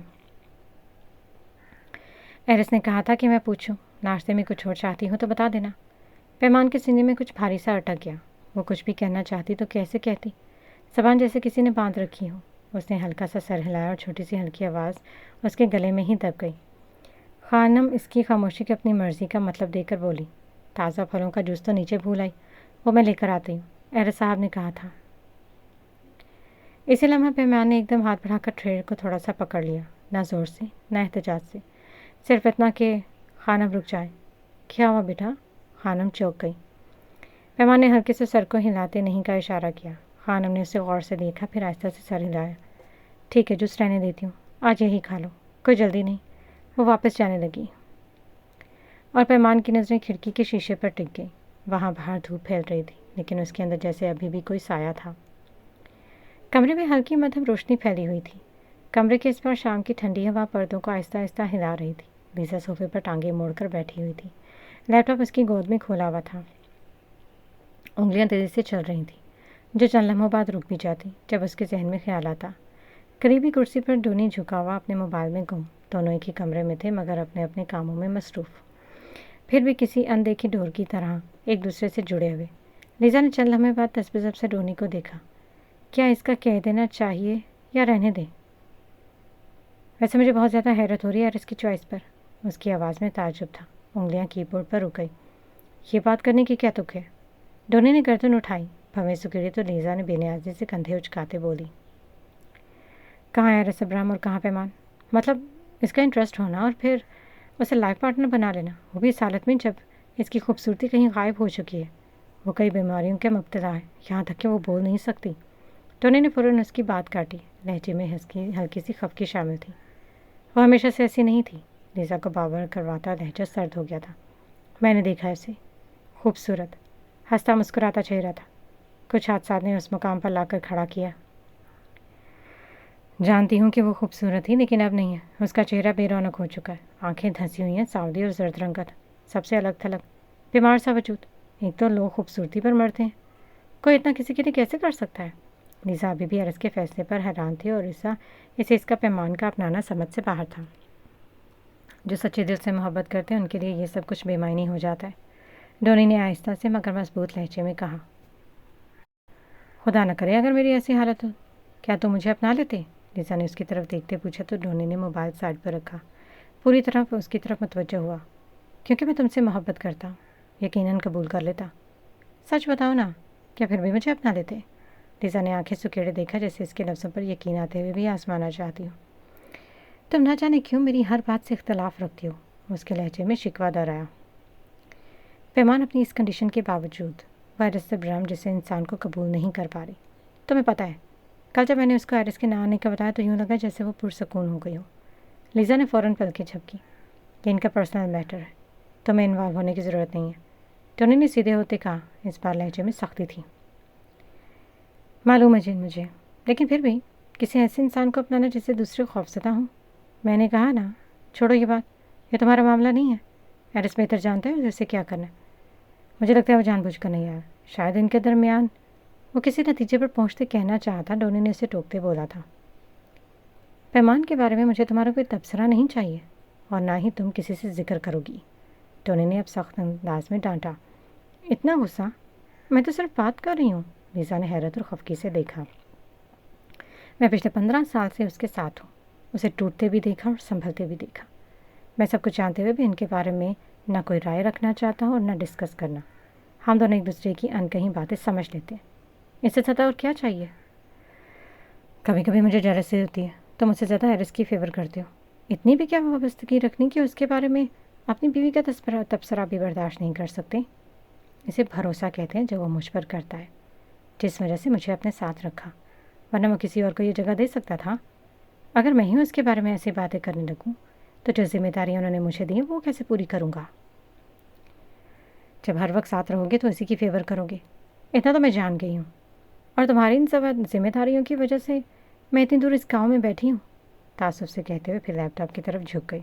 S1: ایرس نے کہا تھا کہ میں پوچھوں، ناشتے میں کچھ اور چاہتی ہوں تو بتا دینا۔ پیمان کے سینے میں کچھ بھاری سا اٹک گیا، وہ کچھ بھی کہنا چاہتی تو کیسے کہتی، زبان جیسے کسی نے باندھ رکھی ہو۔ اس نے ہلکا سا سر ہلایا اور چھوٹی سی ہلکی آواز اس کے گلے میں ہی دب گئی۔ خانم اس کی خاموشی کی اپنی مرضی کا مطلب دے کر بولی، تازہ پھلوں کا جوس تو نیچے بھول آئی، وہ میں لے کر آتی ہوں، ایرس صاحب نے کہا تھا۔ اسی لمحہ پیمان نے ایک دم ہاتھ بڑھا کر ٹرے کو تھوڑا سا پکڑ لیا، نہ زور سے نہ احتجاج سے، صرف اتنا کہ خانم رک جائے۔ کیا ہوا بیٹا؟ خانم چوک گئی۔ پیمان نے ہلکے سے سر کو ہلاتے نہیں کا اشارہ کیا۔ خانم نے اسے غور سے دیکھا، پھر آہستہ سے سر ہلایا۔ ٹھیک ہے، جوس رہنے دیتی ہوں، آج یہی کھا لو، کوئی جلدی نہیں۔ وہ واپس جانے لگی اور پیمان کی نظریں کھڑکی کے شیشے پر ٹک گئی۔ وہاں باہر دھوپ پھیل رہی تھی، لیکن اس کے اندر جیسے ابھی بھی کوئی سایہ تھا۔ کمرے میں ہلکی مدھم روشنی پھیلی ہوئی تھی۔ کمرے کے اس پر شام کی ٹھنڈی ہوا پردوں کو آہستہ آہستہ ہلا رہی تھی۔ لیزا صوفے پر ٹانگیں موڑ کر بیٹھی ہوئی تھی، لیپ ٹاپ اس کی گود میں کھولا ہوا تھا۔ انگلیاں تیزی سے چل رہی تھیں، جو چند لمحوں بعد رک بھی جاتی جب اس کے ذہن میں خیال آتا۔ قریبی کرسی پر ڈونی جھکا ہوا اپنے موبائل میں گم، دونوں ایک ہی کمرے میں تھے مگر اپنے اپنے کاموں میں مصروف، پھر بھی کسی اندیکھی ڈور کی طرح ایک دوسرے سے جڑے ہوئے۔ لیزا نے چند لمحے بعد تذبذب سے ڈونی کو دیکھا۔ کیا اس کا کہہ دینا چاہیے یا رہنے دیں؟ ویسے مجھے بہت زیادہ حیرت ہو رہی ہے ایرس کی چوائس پر۔ اس کی آواز میں تعجب تھا، انگلیاں کی بورڈ پر رک گئی۔ یہ بات کرنے کی کیا تک ہے؟ ڈونی نے گردن اٹھائی، بھویں سکیڑی تو لیزا نے بے نیازی سے کندھے اچکاتے بولی، کہاں ایرس ابراہم اور کہاں پیمان؟ مطلب اس کا انٹرسٹ ہونا اور پھر اسے لائف پارٹنر بنا لینا، وہ بھی اس حالت میں جب اس کی خوبصورتی کہیں غائب ہو چکی ہے۔ وہ کئی بیماریوں کے مبتلا ہے، یہاں تک کہ وہ بول نہیں سکتی۔ ٹونی نے فوراً اس کی بات کاٹی، لہجے میں ہلکی سی خفگی شامل تھی۔ وہ ہمیشہ سے ایسی نہیں تھی۔ لیزا کو باور کرواتا لہجہ سرد ہو گیا تھا۔ میں نے دیکھا اسے، خوبصورت، ہنستا مسکراتا چہرہ تھا، کچھ حادثات نے اس مقام پر لا کر کھڑا کیا۔ جانتی ہوں کہ وہ خوبصورت تھی، لیکن اب نہیں ہے۔ اس کا چہرہ بے رونق ہو چکا ہے، آنکھیں دھنسی ہوئی ہیں، ساولی اور زرد رنگت، سب سے الگ تھلگ، بیمار سا وجود۔ ایک تو لوگ خوبصورتی پر مرتے ہیں، کوئی اتنا کسی کے لیے کیسے کر سکتا ہے؟ لیزا ابھی بھی ایرس کے فیصلے پر حیران تھی اور اسے اس کا پیمان کا اپنانا سمجھ سے باہر تھا۔ جو سچے دل سے محبت کرتے ہیں ان کے لیے یہ سب کچھ بے معنی ہو جاتا ہے، ڈونی نے آہستہ سے مگر مضبوط لہجے میں کہا۔ خدا نہ کرے اگر میری ایسی حالت ہو، کیا تم مجھے اپنا لیتے؟ لیزا نے اس کی طرف دیکھتے پوچھا تو ڈونی نے موبائل سائڈ پر رکھا، پوری طرح اس کی طرف متوجہ ہوا۔ کیونکہ میں تم سے محبت کرتا ہوں، یقیناً قبول کر لیتا۔ سچ بتاؤ نا، کیا پھر بھی مجھے اپنا لیتے؟ لیزا نے آنکھیں سکیڑے دیکھا، جیسے اس کے لفظوں پر یقین آتے ہوئے بھی آزمانا چاہتی ہوں۔ تم نہ جانے کیوں میری ہر بات سے اختلاف رکھتی ہو، اس کے لہجے میں شکوہ دہرایا۔ پیمان اپنی اس کنڈیشن کے باوجود وائرس سے برہم جسے انسان کو قبول نہیں کر پا رہی۔ تمہیں پتہ ہے، کل جب میں نے اس کو ایرس کے نہ آنے کا بتایا تو یوں لگا جیسے وہ پرسکون ہو گئی ہو۔ لیزا نے فوراً پلکیں جھپکی، یہ ان کا پرسنل میٹر ہے، تمہیں انوالو ہونے کی ضرورت نہیں ہے، ٹونی نے سیدھے ہوتے کہا، اس بار لہجے میں سختی تھی۔ معلوم ہے مجھے، لیکن پھر بھی کسی ایسے انسان کو اپنانا جسے دوسرے خوفزدہ ہوں۔ میں نے کہا نا، چھوڑو یہ بات، یہ تمہارا معاملہ نہیں ہے، ایرس بہتر جانتا ہے اسے کیا کرنا ہے۔ مجھے لگتا ہے وہ جان بوجھ کر نہیں آیا، شاید ان کے درمیان وہ کسی نتیجے پر پہنچتے کہنا چاہتا، ڈونی نے اسے ٹوکتے بولا تھا۔ پیمان کے بارے میں مجھے تمہارا کوئی تبصرہ نہیں چاہیے، اور نہ ہی تم کسی سے ذکر کرو گی، ٹونی نے اب سخت انداز میں ڈانٹا۔ اتنا غصہ؟ میں تو صرف بات کر رہی ہوں، لیزا نے حیرت اور خفگی سے دیکھا۔ میں پچھلے 15 سال سے اس کے ساتھ ہوں، اسے ٹوٹتے بھی دیکھا اور سنبھلتے بھی دیکھا۔ میں سب کچھ جانتے ہوئے بھی ان کے بارے میں نہ کوئی رائے رکھنا چاہتا ہوں اور نہ ڈسکس کرنا۔ ہم دونوں ایک دوسرے کی انکہی باتیں سمجھ لیتے ہیں، اس سے زیادہ اور کیا چاہیے؟ کبھی کبھی مجھے جیلسی ہوتی ہے، تو مجھ سے زیادہ ایرس کی فیور کرتے ہو. اتنی بھی کیا وابستگی رکھنی کہ اس کے بارے میں اپنی بیوی کا تبصرہ بھی برداشت نہیں کر سکتے. اسے بھروسہ کہتے ہیں جو وہ مجھ پر کرتا ہے، جس وجہ سے مجھے اپنے ساتھ رکھا، ورنہ وہ کسی اور کو یہ جگہ دے سکتا تھا. اگر میں ہی اس کے بارے میں ایسی باتیں کرنے لگوں تو جو ذمہ داریاں انہوں نے مجھے دی وہ کیسے پوری کروں گا؟ جب ہر وقت ساتھ رہو گے تو اسی کی فیور کرو گے، اتنا تو میں جان گئی ہوں. اور تمہاری ان سب ذمہ داریوں کی وجہ سے میں اتنی دور اس گاؤں میں بیٹھی ہوں، تعصب سے کہتے ہوئے پھر لیپ ٹاپ کی طرف جھک گئی.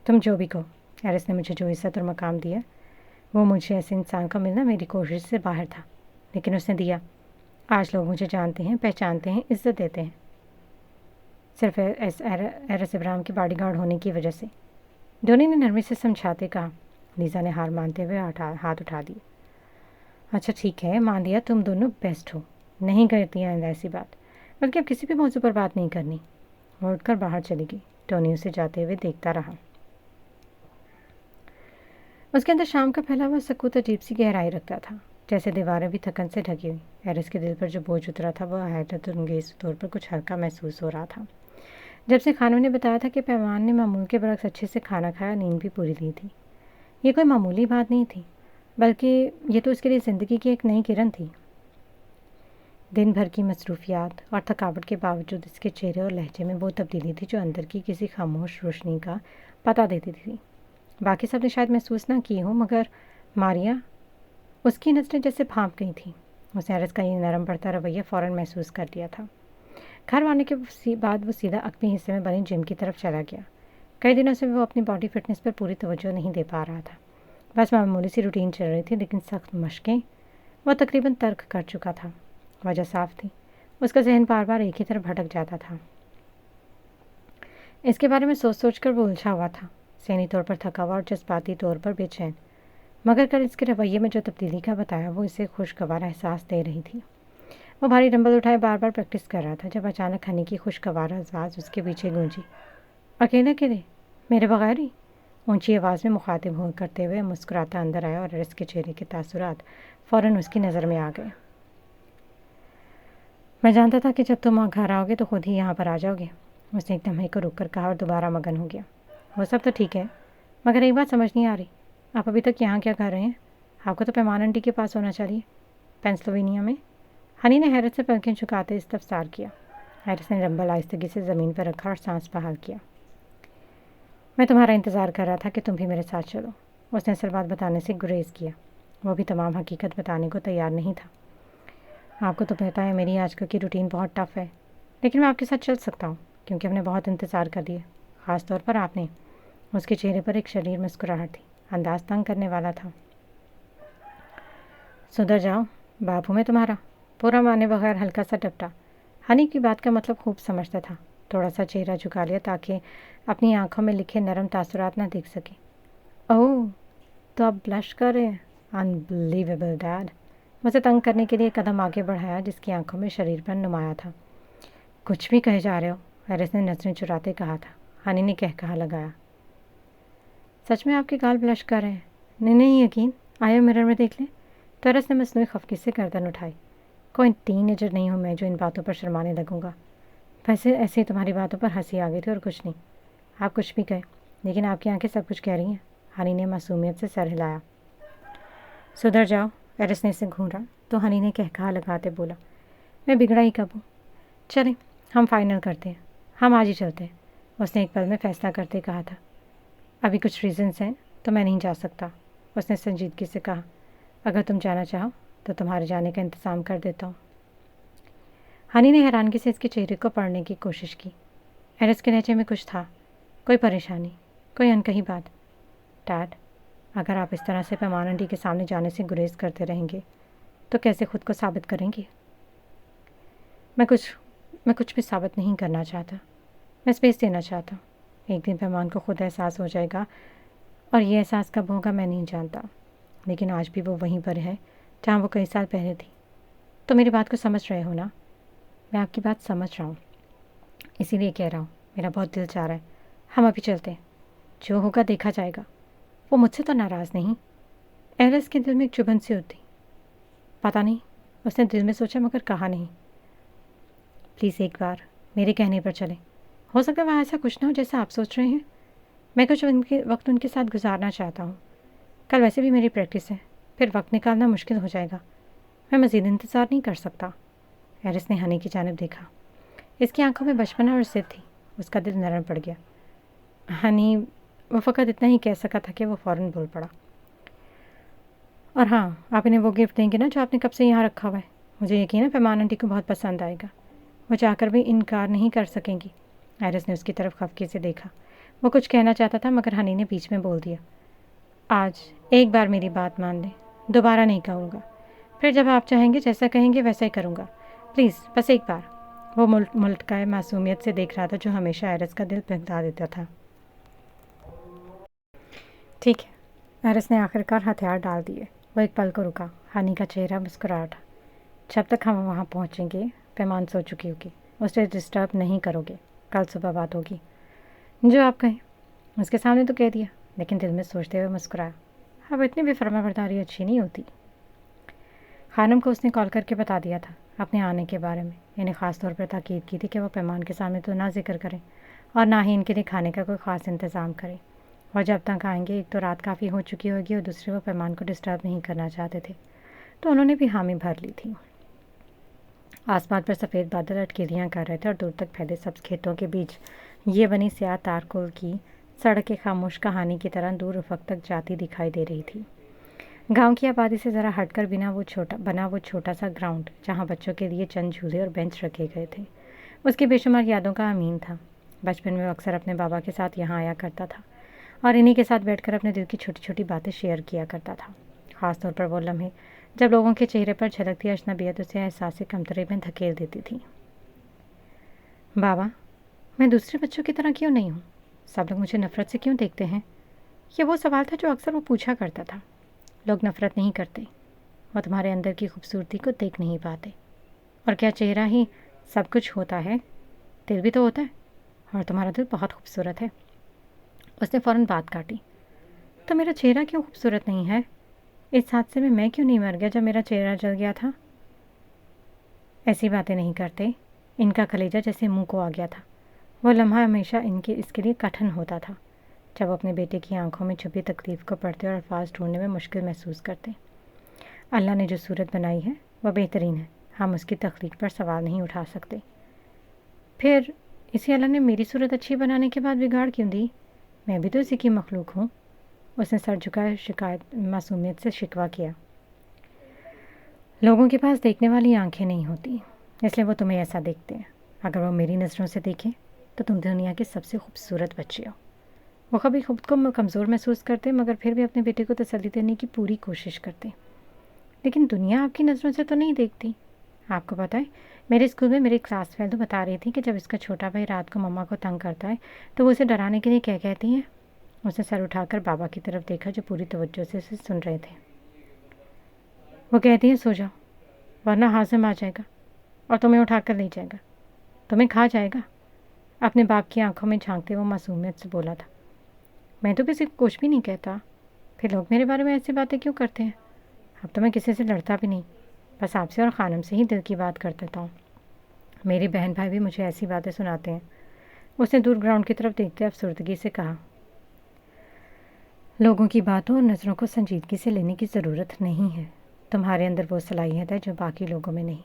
S1: تم جو بھی کہو، ایرس نے مجھے جو عزت اور مقام دیا وہ مجھے ایسے انسان کا ملنا میری کوشش سے باہر تھا، لیکن اس نے دیا. آج لوگ مجھے جانتے ہیں، پہچانتے ہیں، عزت دیتے ہیں، صرف ایرس ابراہیم کی باڈی گارڈ ہونے کی وجہ سے. ڈونی نے نرمی سے سمجھاتے کہا. لیزا نے ہار مانتے ہوئے ہاتھ اٹھا دیا. اچھا ٹھیک ہے، مان لیا تم دونوں بیسٹ ہو، نہیں کرتی آئندہ ایسی بات، بلکہ اب کسی بھی موضوع پر بات نہیں کرنی. وہ اٹھ کر باہر چلی گئی. ٹونی اسے جاتے ہوئے دیکھتا رہا. اس کے اندر شام کا پھیلا ہوا سکوت عجیب سی گہرائی رکھتا تھا، جیسے دیواریں بھی تھکن سے ڈھکی ہوئی. ایرس کے دل پر جو بوجھ اترا تھا وہ حیرت انگیز طور پر کچھ ہلکا محسوس ہو رہا تھا. جب سے خانم نے بتایا تھا کہ پیمان نے معمول کے برعکس اچھے سے کھانا کھایا، نیند بھی پوری لی تھی. یہ کوئی معمولی بات نہیں تھی، بلکہ یہ تو اس کے لیے زندگی کی ایک نئی کرن تھی. دن بھر کی مصروفیات اور تھکاوٹ کے باوجود اس کے چہرے اور لہجے میں وہ تبدیلی تھی جو اندر کی کسی خاموش روشنی کا پتہ دیتی تھی. باقی سب نے شاید محسوس نہ کی ہو، مگر ماریا، اس کی نظریں جیسے بھانپ گئی تھیں. اس نے ایرس کا یہ نرم پڑتا رویہ فوراً محسوس کر لیا تھا. گھر آنے کے بعد وہ سیدھا اپنے حصے میں بنی جم کی طرف چلا گیا. کئی دنوں سے وہ اپنی باڈی فٹنس پر پوری توجہ نہیں دے پا رہا تھا. بس معمولی سی روٹین چل رہی تھی، لیکن سخت مشقیں وہ تقریباً ترک کر چکا تھا. وجہ صاف تھی، اس کا ذہن بار بار ایک ہی طرف بھٹک جاتا تھا. اس کے بارے میں سوچ سوچ کر وہ الجھا ہوا تھا، ذہنی طور پر تھکا ہوا اور جذباتی طور پر بے چین. مگر کل اس کے رویے میں جو تبدیلی کا بتایا وہ اسے خوشگوار احساس دے رہی تھی. وہ بھاری ڈمبل اٹھائے بار بار پریکٹس کر رہا تھا، جب اچانک ہنی کی خوشگوار آواز اس کے پیچھے گونجی. اکیلے اکیلے، میرے بغیر ہی؟ اونچی آواز میں مخاطب ہو کرتے ہوئے مسکراتا اندر آیا اور ایرس کے چہرے کے تاثرات فوراً اس کی نظر میں آ گئے. میں جانتا تھا کہ جب تم گھر آؤ گے تو خود ہی یہاں پر آ جاؤ گے. اس نے ایک لمحے کو رک کر کہا اور دوبارہ مگن ہو گیا. وہ سب تو ٹھیک ہے، مگر ایک بات سمجھ نہیں آ رہی، آپ ابھی تک یہاں کیا کر رہے ہیں؟ آپ کو تو پیمان آنٹی کے پاس ہونا چاہیے، پینسلوینیا میں. ہنی نے حیرت سے پلکیں جھکاتے استفسار کیا. ایرس نے ڈمبل آہستگی سے زمین پر رکھا اور سانس بحال کیا. میں تمہارا انتظار کر رہا تھا کہ تم بھی میرے ساتھ چلو. اس نے اصل بات بتانے سے گریز کیا. وہ بھی تمام حقیقت بتانے کو تیار نہیں تھا. آپ کو تو پتہ ہے میری آج کل کی روٹین بہت ٹف ہے، لیکن میں آپ کے ساتھ چل سکتا ہوں کیونکہ ہم نے بہت انتظار کر لیا، خاص طور پر آپ نے. اس کے چہرے پر ایک شریر مسکراہٹ تھی، انداز تنگ کرنے والا تھا. سدھر جاؤ، باپ ہوں میں تمہارا. پورا مانے بغیر ہلکا سا ٹپٹا. ہنی کی بات کا مطلب خوب سمجھتا تھا. تھوڑا سا چہرہ جھکا لیا تاکہ اپنی آنکھوں میں لکھے نرم تاثرات نہ دیکھ سکے. اوہ، تو آپ بلش کر رہے ہیں؟ Unbelievable dad. مجھے تنگ کرنے کے لیے قدم آگے بڑھایا جس کی آنکھوں میں شریر پر نمایاں تھا. کچھ بھی کہے جا رہے ہو، ایرس نے نظریں چراتے کہا تھا. ہنی نے کہا لگایا. سچ میں آپ کے گال بلش کر رہے ہیں؟ نہیں یقین. آئے مرر میں دیکھ لیں. تو ایرس نے مصنوعی خفگی سے گردن اٹھائی. کوئی ٹین ایجر نہیں ہوں میں جو ان باتوں پر شرمانے لگوں گا. ویسے ایسے ہی تمہاری باتوں پر ہنسی آ گئی تھی اور کچھ نہیں. آپ کچھ بھی کہیں، لیکن آپ کی آنکھیں سب کچھ کہہ رہی ہیں. ہنی نے معصومیت سے سر ہلایا. سدھر جاؤ. ایرس نے اسے گھورا تو ہنی نے کہا لگاتے بولا. میں بگڑا ہی کب ہوں؟ چلیں ہم فائنل کرتے ہیں، ہم آج ہی چلتے ہیں. اس نے ایک پل میں فیصلہ کرتے کہا تھا. ابھی کچھ ریزنس ہیں تو میں نہیں جا سکتا. اس نے سنجیدگی سے کہا. اگر تم جانا چاہو تو تمہارے جانے کا انتظام کر دیتا ہوں. ہنی نے حیرانگی سے اس کے چہرے کو پڑھنے کی کوشش کی. ایرس کے لہجے میں کچھ تھا، کوئی پریشانی، کوئی انکہی بات. ڈیڈ، اگر آپ اس طرح سے پیمان آنٹی کے سامنے جانے سے گریز کرتے رہیں گے تو کیسے خود کو ثابت کریں گے؟ میں کچھ بھی ثابت نہیں کرنا چاہتا. میں اسپیس دینا چاہتا ہوں. ایک دن پیمان کو خود احساس ہو جائے گا، اور یہ احساس کب ہوگا میں نہیں جانتا، لیکن آج بھی وہ وہیں پر ہے جہاں وہ کئی سال پہلے تھی. تو میری بات کو سمجھ رہے ہو نا؟ میں آپ کی بات سمجھ رہا ہوں، اسی لیے کہہ رہا ہوں. میرا بہت دل چاہ رہا ہے. ہم ابھی چلتے ہیں، جو ہوگا دیکھا جائے گا. وہ مجھ سے تو ناراض نہیں؟ ایرس کے دل میں ایک چبھن سی ہوتی. پتہ نہیں، اس نے دل میں سوچا مگر کہا نہیں. پلیز ایک بار میرے کہنے پر چلیں. ہو سکتا ہے وہاں ایسا کچھ نہ ہو جیسا آپ سوچ رہے ہیں. میں کچھ وقت ان کے ساتھ گزارنا چاہتا ہوں. کل ویسے بھی میری پریکٹس ہے، پھر وقت نکالنا مشکل ہو جائے گا. میں مزید انتظار نہیں کر سکتا. ایرس نے ہنی کی جانب دیکھا. اس کی آنکھوں میں بچپنا اور ضد تھی. اس کا دل نرم پڑ گیا. ہنی، وہ فقط اتنا ہی کہہ سکا تھا کہ وہ فوراً بول پڑا. اور ہاں، آپ انہیں وہ گفٹ دیں گے نا جو آپ نے کب سے یہاں رکھا ہوا ہے. مجھے یقین ہے پیمان آنٹی کو بہت پسند آئے گا. وہ چاہ کر بھی انکار نہیں کر سکیں گی. ایرس نے اس کی طرف خفگی سے دیکھا. وہ کچھ کہنا چاہتا تھا مگر ہنی نے بیچ میں بول دیا. آج ایک بار میری بات مان لیں، دوبارہ نہیں کہوں گا. پھر جب آپ چاہیں گے جیسا کہیں گے ویسا ہی کروں گا. پلیز بس ایک بار. وہ ملٹکائے معصومیت سے دیکھ رہا تھا جو ہمیشہ ایرس کا دل پگھلا دیتا تھا. ٹھیک ہے. ایرس نے آخر کار ہتھیار ڈال دیے. وہ ایک پل کو رکا. ہنی کا چہرہ مسکرا اٹھا. جب تک ہم وہاں پہنچیں گے پیمان سو چکی ہوگی. اسے ڈسٹرب نہیں کرو گے. کل صبح بات ہوگی. جو آپ کہیں. اس کے سامنے تو کہہ دیا، لیکن دل میں سوچتے ہوئے مسکرایا. اب اتنی بھی فرما برداری اچھی نہیں ہوتی. خانم کو اس نے کال کر کے بتا دیا تھا اپنے آنے کے بارے میں. انہیں خاص طور پر تاکید کی تھی کہ وہ پیمان کے سامنے تو نہ ذکر کریں اور نہ ہی ان کے لیے کھانے کا کوئی خاص انتظام کریں. اور جب تک آئیں گے ایک تو رات کافی ہو چکی ہوگی اور دوسرے وہ پیمان کو ڈسٹرب نہیں کرنا چاہتے تھے، تو انہوں نے بھی حامی بھر لی تھی. آسمان پر سفید بادل اٹکیلیاں کر رہے تھے اور دور تک پھیلے سبز کھیتوں کے بیچ یہ بنی سیاہ تارکول کی سڑک کی خاموش کہانی کی طرح دور افق تک جاتی دکھائی دے رہی تھی. گاؤں کی آبادی سے ذرا ہٹ کر بنا وہ چھوٹا سا گراؤنڈ جہاں بچوں کے لیے چند جھولے اور بینچ رکھے گئے تھے، اس کی بے شمار یادوں کا امین تھا. بچپن میں وہ اکثر اپنے بابا کے ساتھ یہاں آیا کرتا تھا اور انہی کے ساتھ بیٹھ کر اپنے دل کی چھوٹی چھوٹی باتیں شیئر کیا کرتا تھا. خاص طور پر وہ لمحے جب لوگوں کے چہرے پر جھلکتی اجنبیت اسے احساس کمتری میں دھکیل دیتی تھی. بابا، میں دوسرے بچوں کی طرح کیوں نہیں ہوں؟ سب لوگ مجھے نفرت سے کیوں دیکھتے ہیں؟ یہ وہ سوال تھا جو اکثر وہ پوچھا کرتا تھا. لوگ نفرت نہیں کرتے، وہ تمہارے اندر کی خوبصورتی کو دیکھ نہیں پاتے. اور کیا چہرہ ہی سب کچھ ہوتا ہے؟ دل بھی تو ہوتا ہے، اور تمہارا دل بہت خوبصورت ہے. اس نے فوراً بات کاٹی. تو میرا چہرہ کیوں خوبصورت نہیں ہے؟ اس حادثے میں کیوں نہیں مر گیا جب میرا چہرہ جل گیا تھا؟ ایسی باتیں نہیں کرتے. ان کا کلیجہ جیسے منہ کو آ گیا تھا. وہ لمحہ ہمیشہ اس کے لیے کٹھن ہوتا تھا جب اپنے بیٹے کی آنکھوں میں چھپی تکلیف کو پڑھتے اور الفاظ ڈھونڈنے میں مشکل محسوس کرتے. اللہ نے جو صورت بنائی ہے وہ بہترین ہے. ہم اس کی تخلیق پر سوال نہیں اٹھا سکتے. پھر اسی اللہ نے میری صورت اچھی بنانے کے بعد بگاڑ کیوں دی؟ میں بھی تو اسی کی مخلوق ہوں. اس نے سر جھکائے معصومیت سے شکوہ کیا. لوگوں کے پاس دیکھنے والی آنکھیں نہیں ہوتی، اس لیے وہ تمہیں ایسا دیکھتے ہیں. اگر وہ میری نظروں سے دیکھیں تو تم دنیا کے سب سے خوبصورت بچے ہو. وہ کبھی خود کو کمزور محسوس کرتے مگر پھر بھی اپنے بیٹے کو تسلی دینے کی پوری کوشش کرتے. لیکن دنیا آپ کی نظروں سے تو نہیں دیکھتی. آپ کو پتہ ہے، میرے اسکول میں میری کلاس فیلو بتا رہی تھی کہ جب اس کا چھوٹا بھائی رات کو مما کو تنگ کرتا ہے تو وہ اسے ڈرانے کے لیے کیا کہتی ہیں؟ اس نے سر اٹھا کر بابا کی طرف دیکھا جو پوری توجہ سے اسے سن رہے تھے. وہ کہتی ہیں سو جاؤ ورنہ ہاضم آ جائے گا اور تمہیں اٹھا کر لے جائے گا، تمہیں کھا جائے گا. اپنے باپ کی آنکھوں میں جھانکتے وہ معصومیت سے بولا تھا. میں تو کسی کو کچھ بھی نہیں کہتا. پھر لوگ میرے بارے میں ایسی باتیں کیوں کرتے ہیں؟ اب تو میں کسی سے لڑتا بھی نہیں، بس آپ سے اور خانم سے ہی دل کی بات کر دیتا ہوں. میری بہن بھائی بھی مجھے ایسی باتیں سناتے ہیں. اس نے دور گراؤنڈ کی طرف دیکھتے افسردگی سے کہا. لوگوں کی باتوں اور نظروں کو سنجیدگی سے لینے کی ضرورت نہیں ہے. تمہارے اندر وہ صلاحیت ہے جو باقی لوگوں میں نہیں.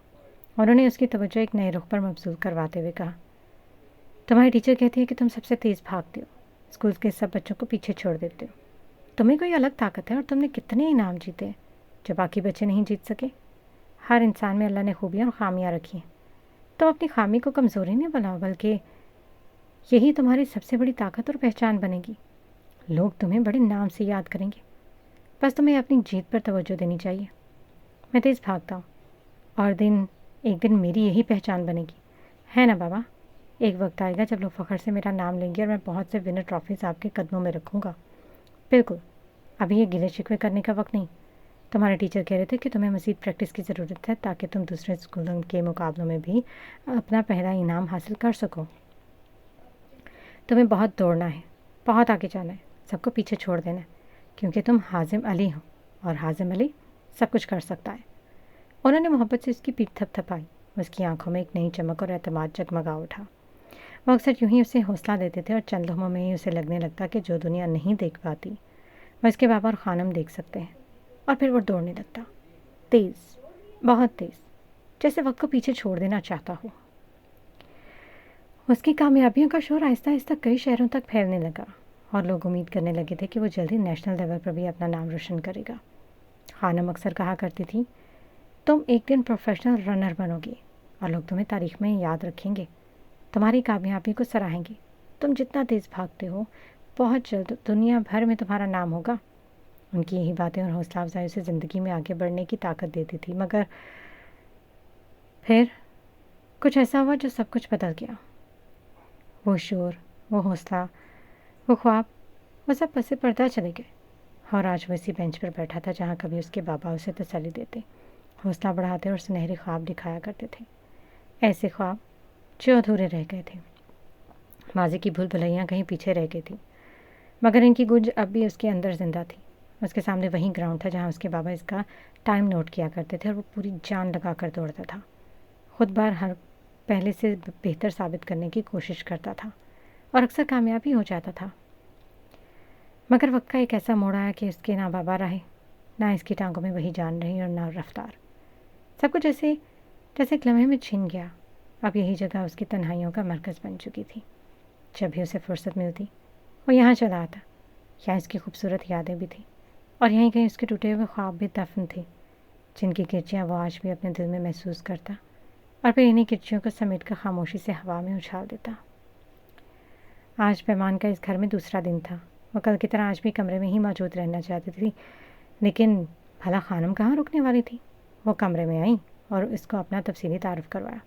S1: اور انہیں اس کی توجہ ایک نئے رخ پر مبذول کرواتے ہوئے کہا. تمہاری ٹیچر کہتی ہے کہ تم سب سے تیز بھاگتے ہو، اسکول کے سب بچوں کو پیچھے چھوڑ دیتے ہو. تمہیں کوئی الگ طاقت ہے اور تم نے کتنے انعام جیتے ہیں جو باقی بچے نہیں جیت سکے. ہر انسان میں اللہ نے خوبیاں اور خامیاں رکھی ہیں. تم اپنی خامی کو کمزوری نہیں بناؤ، بلکہ یہی تمہاری سب سے بڑی طاقت اور پہچان بنے گی. لوگ تمہیں بڑے نام سے یاد کریں گے. بس تمہیں اپنی جیت پر توجہ دینی چاہیے. میں تیز بھاگتا ہوں اور ایک دن میری یہی پہچان بنے گی، ہے نا بابا؟ ایک وقت آئے گا جب لوگ فخر سے میرا نام لیں گے اور میں بہت سے ونر ٹرافیز آپ کے قدموں میں رکھوں گا. بالکل. ابھی یہ گلے شکوے کرنے کا وقت نہیں. تمہارے ٹیچر کہہ رہے تھے کہ تمہیں مزید پریکٹس کی ضرورت ہے تاکہ تم دوسرے اسکولوں کے مقابلوں میں بھی اپنا پہلا انعام حاصل کر سکو. تمہیں بہت دوڑنا ہے، بہت آگے جانا ہے، سب کو پیچھے چھوڑ دینا ہے، کیونکہ تم حازم علی ہو اور حازم علی سب کچھ کر سکتا ہے. انہوں نے محبت سے اس کی پیٹھ تھپ تھپائی. اس کی آنکھوں میں ایک نئی چمک اور اعتماد جگمگا اٹھا. وہ اکثر یوں ہی اسے حوصلہ دیتے تھے اور چند لمحوں میں ہی اسے لگنے لگتا کہ جو دنیا نہیں دیکھ پاتی وہ اس کے بابا اور خانم دیکھ سکتے ہیں، اور پھر وہ دوڑنے لگتا، تیز، بہت تیز، جیسے وقت کو پیچھے چھوڑ دینا چاہتا ہو۔ اس کی کامیابیوں کا شور آہستہ آہستہ کئی شہروں تک پھیلنے لگا اور لوگ امید کرنے لگے تھے کہ وہ جلدی نیشنل لیول پر بھی اپنا نام روشن کرے گا۔ خانم اکثر کہا کرتی تھی، تم ایک دن پروفیشنل رنر بنو گے اور لوگ تمہیں تاریخ میں یاد رکھیں گے، تمہاری کامیابی کو سراہیں گے، تم جتنا تیز بھاگتے ہو بہت جلد دنیا بھر میں تمہارا نام ہوگا۔ ان کی یہی باتیں اور حوصلہ افزائی اسے زندگی میں آگے بڑھنے کی طاقت دیتی تھی، مگر پھر کچھ ایسا ہوا جو سب کچھ بدل گیا۔ وہ شور، وہ حوصلہ، وہ خواب، وہ سب پس پردہ چلے گئے، اور آج وہ اسی بینچ پر بیٹھا تھا جہاں کبھی اس کے بابا اسے تسلی دیتے، حوصلہ بڑھاتے اور سنہری خواب دکھایا کرتے تھے، ایسے خواب جو ادھورے رہ گئے تھے۔ ماضی کی بھول بھلیاں کہیں پیچھے رہ گئی تھیں، مگر ان کی گونج اب بھی اس کے اندر زندہ تھی۔ اس کے سامنے وہی گراؤنڈ تھا جہاں اس کے بابا اس کا ٹائم نوٹ کیا کرتے تھے، اور وہ پوری جان لگا کر دوڑتا تھا، خود بار ہر پہلے سے بہتر ثابت کرنے کی کوشش کرتا تھا، اور اکثر کامیاب بھی ہو جاتا تھا۔ مگر وقت کا ایک ایسا موڑ آیا کہ اس کے نہ بابا رہے، نہ اس کی ٹانگوں میں وہی جان رہی اور نہ رفتار۔ سب کچھ جیسے ایک لمحے میں چھن گیا۔ اب یہی جگہ اس کی تنہائیوں کا مرکز بن چکی تھی۔ جب بھی اسے فرصت ملتی وہ یہاں چلا آتا، یہاں اس کی خوبصورت یادیں بھی تھیں، اور یہیں کہیں اس کے ٹوٹے ہوئے خواب بھی دفن تھے، جن کی کرچیاں وہ آج بھی اپنے دل میں محسوس کرتا، اور پھر انہیں کرچیوں کو سمیٹ کر خاموشی سے ہوا میں اچھال دیتا۔ آج پیمان کا اس گھر میں دوسرا دن تھا۔ وہ کل کی طرح آج بھی کمرے میں ہی موجود رہنا چاہتی تھی، لیکن بھلا خانم کہاں رکنے والی تھی؟ وہ کمرے میں آئیں اور اس کو اپنا تفصیلی تعارف کروایا۔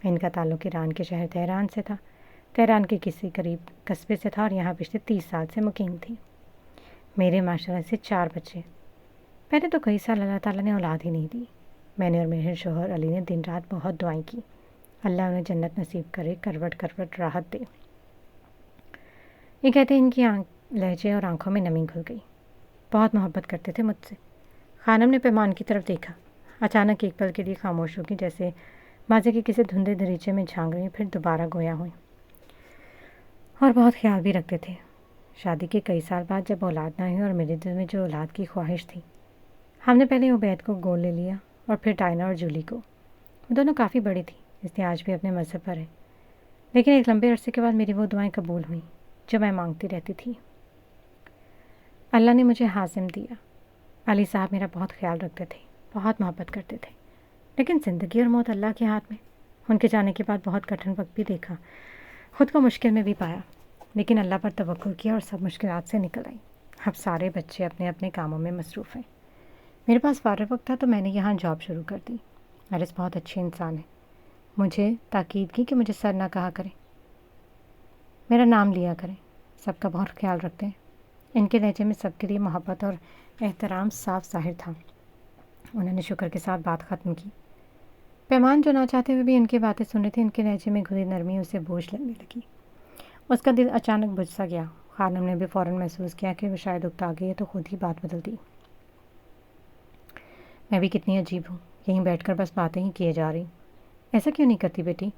S1: ان کا تعلق ایران کے شہر تہران سے تھا، تہران کے کسی قریب قصبے سے تھا، اور یہاں پچھلے 30 سال سے مقیم تھی۔ میرے ماشاءاللہ سے 4 بچے، پہلے تو کئی سال اللہ تعالیٰ نے اولاد ہی نہیں دی۔ میں نے اور میرے شوہر علی نے دن رات بہت دعائیں کی، اللہ انہیں جنت نصیب کرے، کروٹ کروٹ راحت دے۔ یہ کہتے ان کی لہجے اور آنکھوں میں نمی گھل گئی۔ بہت محبت کرتے تھے مجھ سے۔ خانم نے پیمان کی طرف دیکھا، اچانک ایک پل کے لیے خاموش ہو گئی، جیسے ماضی کے کسی دھندے دریچے میں جھانک رہی، پھر دوبارہ گویا ہوئی۔ اور بہت خیال بھی رکھتے تھے۔ شادی کے کئی سال بعد جب اولاد نہ ہوئی اور میرے دل میں جو اولاد کی خواہش تھی، ہم نے پہلے عبید کو گول لے لیا اور پھر ٹائنا اور جولی کو۔ وہ دونوں کافی بڑی تھی، اس لیے آج بھی اپنے مذہب پر ہے، لیکن ایک لمبے عرصے کے بعد میری وہ دعائیں قبول ہوئیں جو میں مانگتی رہتی تھی۔ اللہ نے مجھے حازم دیا۔ علی صاحب میرا بہت خیال رکھتے تھے، بہت محبت کرتے تھے، لیکن زندگی اور موت اللہ کے ہاتھ میں۔ ان کے جانے کے بعد بہت کٹھن وقت بھی دیکھا، خود کو مشکل میں بھی پایا، لیکن اللہ پر توکل کیا اور سب مشکلات سے نکل آئی۔ اب سارے بچے اپنے اپنے کاموں میں مصروف ہیں۔ میرے پاس فارغ وقت تھا تو میں نے یہاں جاب شروع کر دی۔ ایلس بہت اچھے انسان ہے، مجھے تاکید کی کہ مجھے سر نہ کہا کریں، میرا نام لیا کریں، سب کا بہت خیال رکھتے ہیں۔ ان کے لہجے میں سب کے لیے محبت اور احترام صاف ظاہر تھا۔ انہوں نے شکر کے ساتھ بات ختم کی۔ پیمان جو نہ چاہتے ہوئے بھی ان کی باتیں سن رہے تھے، ان کے لہجے میں گھلی نرمی اسے بوجھ لگنے لگی۔ اس کا دل اچانک بجھ سا گیا۔ خانم نے بھی فوراً محسوس کیا کہ وہ شاید اکتا گئی ہے، تو خود ہی بات بدل دی۔ میں بھی کتنی عجیب ہوں، یہیں بیٹھ کر بس باتیں ہی کیے جا رہی۔ ایسا کیوں نہیں کرتی بیٹی؟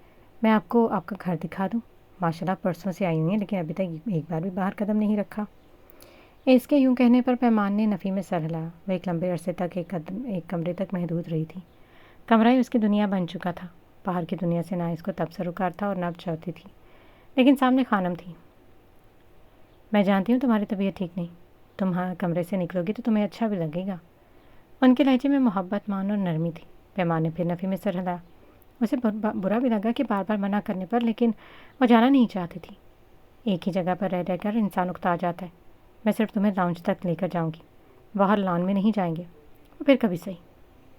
S1: میں آپ کو آپ کا گھر دکھا دوں۔ ماشاءاللہ پرسوں سے آئی ہوئی ہیں، لیکن ابھی تک ایک بار بھی باہر قدم نہیں رکھا۔ اس کے یوں کہنے پر پیمان نے نفی میں سر ہلایا۔ وہ ایک لمبے عرصے تک ایک کمرے تک محدود رہی تھی۔ کمرہ ہی اس کی دنیا بن چکا تھا۔ باہر کی دنیا سے نہ اس کو تب سروکار تھا اور نہ اب چاہتی تھی، لیکن سامنے خانم تھی۔ میں جانتی ہوں تمہاری طبیعت ٹھیک نہیں، تم کمرے سے نکلو گی تو تمہیں اچھا بھی لگے گا۔ ان کے لہجے میں محبت، مان اور نرمی تھی۔ پیمان نے پھر نفی میں سر ہلایا۔ اسے برا بھی لگا کہ بار بار منع کرنے پر، لیکن وہ جانا نہیں چاہتی تھی۔ ایک ہی جگہ پر رہ رہ کر انسان اکتا جاتا ہے۔ میں صرف تمہیں لاؤنج تک لے کر جاؤں گی، باہر لان میں نہیں جائیں گے، اور پھر کبھی صحیح۔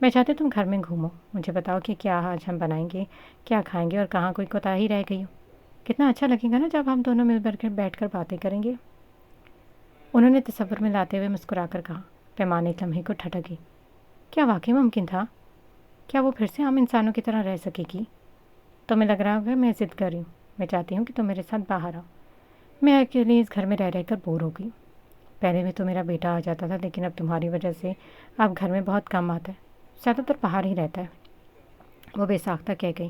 S1: میں چاہتی تم گھر میں گھومو، مجھے بتاؤ کہ کیا آج ہم بنائیں گے، کیا کھائیں گے، اور کہاں کوئی کوتاہی رہ گئی ہو۔ کتنا اچھا لگے گا نا جب ہم دونوں مل کر بیٹھ کر باتیں کریں گے۔ انہوں نے تصور میں لاتے ہوئے مسکرا کر کہا۔ پیمان ایک لمحے کو ٹھٹک گئی۔ کیا واقعی ممکن تھا؟ کیا وہ پھر سے عام انسانوں کی طرح رہ سکے گی؟ تمہیں لگ رہا ہوگا میں ضد کر رہی ہوں۔ میں چاہتی ہوں کہ تم میرے ساتھ باہر آؤ۔ میں اکیلے اس گھر میں رہ کر بور ہو گئی۔ پہلے بھی تو میرا بیٹا آ جاتا تھا، لیکن اب تمہاری وجہ سے اب گھر میں بہت کم آتا ہے، زیادہ تر باہر ہی رہتا ہے۔ وہ بے ساختہ کہہ گئی۔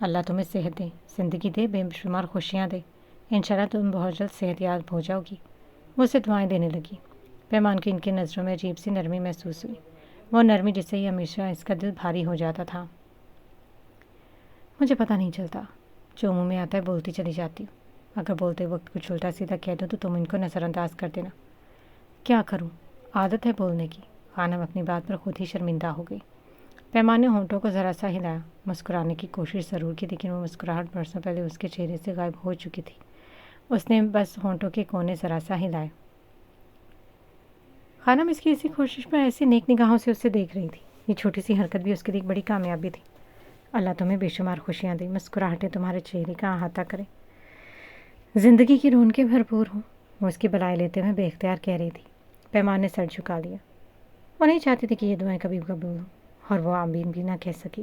S1: اللہ تمہیں صحت دے، زندگی دے، بے شمار خوشیاں دے، انشاءاللہ تم بہت جلد صحت یاب ہو جاؤ گی۔ وہ اسے دعائیں دینے لگی۔ پیمان کی ان کی نظروں میں عجیب سی نرمی محسوس ہوئی، وہ نرمی جس سے ہی ہمیشہ اس کا دل بھاری ہو جاتا تھا۔ مجھے پتہ نہیں چلتا، جو منہ میں آتا ہے بولتی چلی جاتی ہوں، اگر بولتے وقت کچھ الٹا سیدھا کہہ دو تو تم ان کو نظر انداز کر دینا۔ کیا کروں، عادت ہے بولنے کی۔ خانم اپنی بات پر خود ہی شرمندہ ہو گئی۔ پیمان نے ہونٹوں کو ذرا سا ہلایا، مسکرانے کی کوشش ضرور کی، لیکن وہ مسکراہٹ برسوں پہلے اس کے چہرے سے غائب ہو چکی تھی۔ اس نے بس ہونٹوں کے کونے ذرا سا ہلائے۔ خانم اس کی اسی کوشش میں ایسی نیک نگاہوں سے اسے دیکھ رہی تھی۔ یہ چھوٹی سی حرکت بھی اس کے لیے ایک بڑی کامیابی تھی۔ اللہ تمہیں بے شمار خوشیاں دے، مسکراہٹیں تمہارے چہرے کا احاطہ کرے، زندگی کی رونقیں بھرپور ہوں، وہ اس کی بلائے لیتے ہوئے بے اختیار کہہ رہی تھی۔ پیمان نے سر جھکا لیا۔ وہ نہیں چاہتی تھی کہ یہ دعائیں کبھی قبول ہوں، اور وہ آمین بھی نہ کہہ سکی۔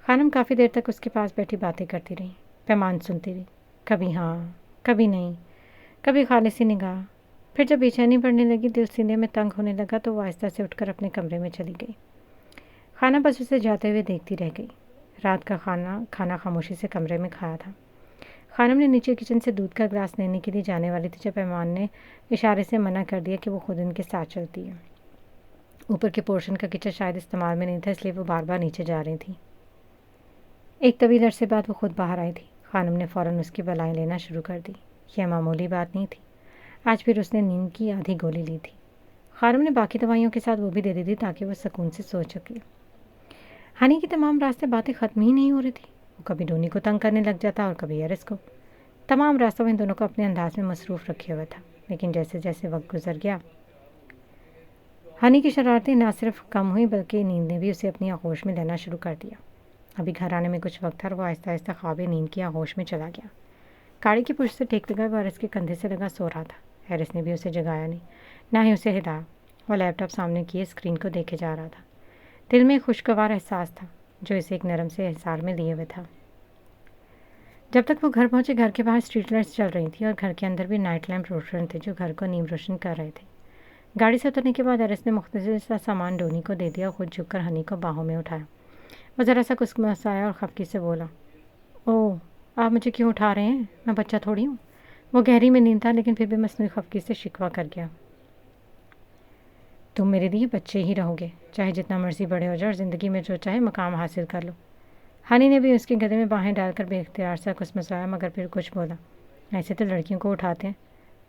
S1: خانم کافی دیر تک اس کے پاس بیٹھی باتیں کرتی رہی۔ پیمان سنتی رہی، کبھی ہاں کبھی نہیں، کبھی خالصی نگاہ۔ پھر جب بے چینی بڑھنے لگی، دل سینے میں تنگ ہونے لگا، تو وہ آہستہ سے اٹھ کر اپنے کمرے میں چلی گئی۔ خانہ بس اسے جاتے ہوئے دیکھتی رہ گئی۔ رات کا کھانا خاموشی سے کمرے میں کھایا تھا۔ خانم نے نیچے کچن سے دودھ کا گلاس لینے کے لیے جانے والی تھی جب پیمان نے اشارے سے منع کر دیا کہ وہ خود ان کے ساتھ چلتی ہے۔ اوپر کے پورشن کا کچن شاید استعمال میں نہیں تھا، اس لیے وہ بار بار نیچے جا رہی تھی۔ ایک طویل عرصے بعد وہ خود باہر آئی تھی۔ خانم نے فوراً اس کی بلائیں لینا شروع کر دی۔ یہ معمولی بات نہیں تھی۔ آج پھر اس نے نیند کی آدھی گولی لی تھی۔ خانم نے باقی دوائیوں کے ساتھ وہ بھی دے دی تھی تاکہ وہ سکون سے سو سکے۔ ہنی کی تمام راستے باتیں ختم ہی نہیں ہو رہی تھی۔ وہ کبھی ڈونی کو تنگ کرنے لگ جاتا اور کبھی ایرس کو۔ تمام راستوں میں ان دونوں کو اپنے انداز میں مصروف رکھے ہوئے تھا، لیکن جیسے جیسے وقت گزر گیا، ہنی کی شرارتیں نہ صرف کم ہوئیں بلکہ نیند نے بھی اسے اپنی آغوش میں لینا شروع کر دیا۔ ابھی گھر آنے میں کچھ وقت تھا اور وہ آہستہ آہستہ خواب نیند کی آغوش میں چلا گیا۔ گاڑی کی پشت سے ٹیک لگا وہ ایرس کے کندھے سے لگا سو رہا تھا۔ ایرس نے بھی اسے جگایا نہیں، نہ ہی اسے ہلایا۔ وہ لیپ ٹاپ سامنے کیے اسکرین کو دیکھے جا رہا تھا۔ دل میں ایک خوشگوار احساس تھا جو اسے ایک نرم سے احسار میں لیے ہوئے تھا۔ جب تک وہ گھر پہنچے، گھر کے باہر اسٹریٹ لائٹس چل رہی تھیں اور گھر کے اندر بھی نائٹ لیمپ روشن تھے جو گھر کو نیم روشن کر رہے تھے۔ گاڑی سے اترنے کے بعد ایرس نے مختصر سا سامان ڈونی کو دے دیا اور خود جھک کر ہنی کو باہوں میں اٹھایا۔ وہ ذرا سا مسکرایا اور خفگی سے بولا، اوہ آپ مجھے کیوں اٹھا رہے ہیں؟ میں بچہ تھوڑی ہوں۔ وہ گہری میں نیند تھا لیکن پھر بھی مصنوعی خفگی سے شکوہ کر گیا۔ تم میرے لیے بچے ہی رہو گے، چاہے جتنا مرضی بڑے ہو جاؤ اور زندگی میں جو چاہے مقام حاصل کر لو۔ ہنی نے بھی اس کے گلے میں باہیں ڈال کر بے اختیار سا کسمسایا، مگر پھر کچھ بولا، ایسے تو لڑکیوں کو اٹھاتے ہیں،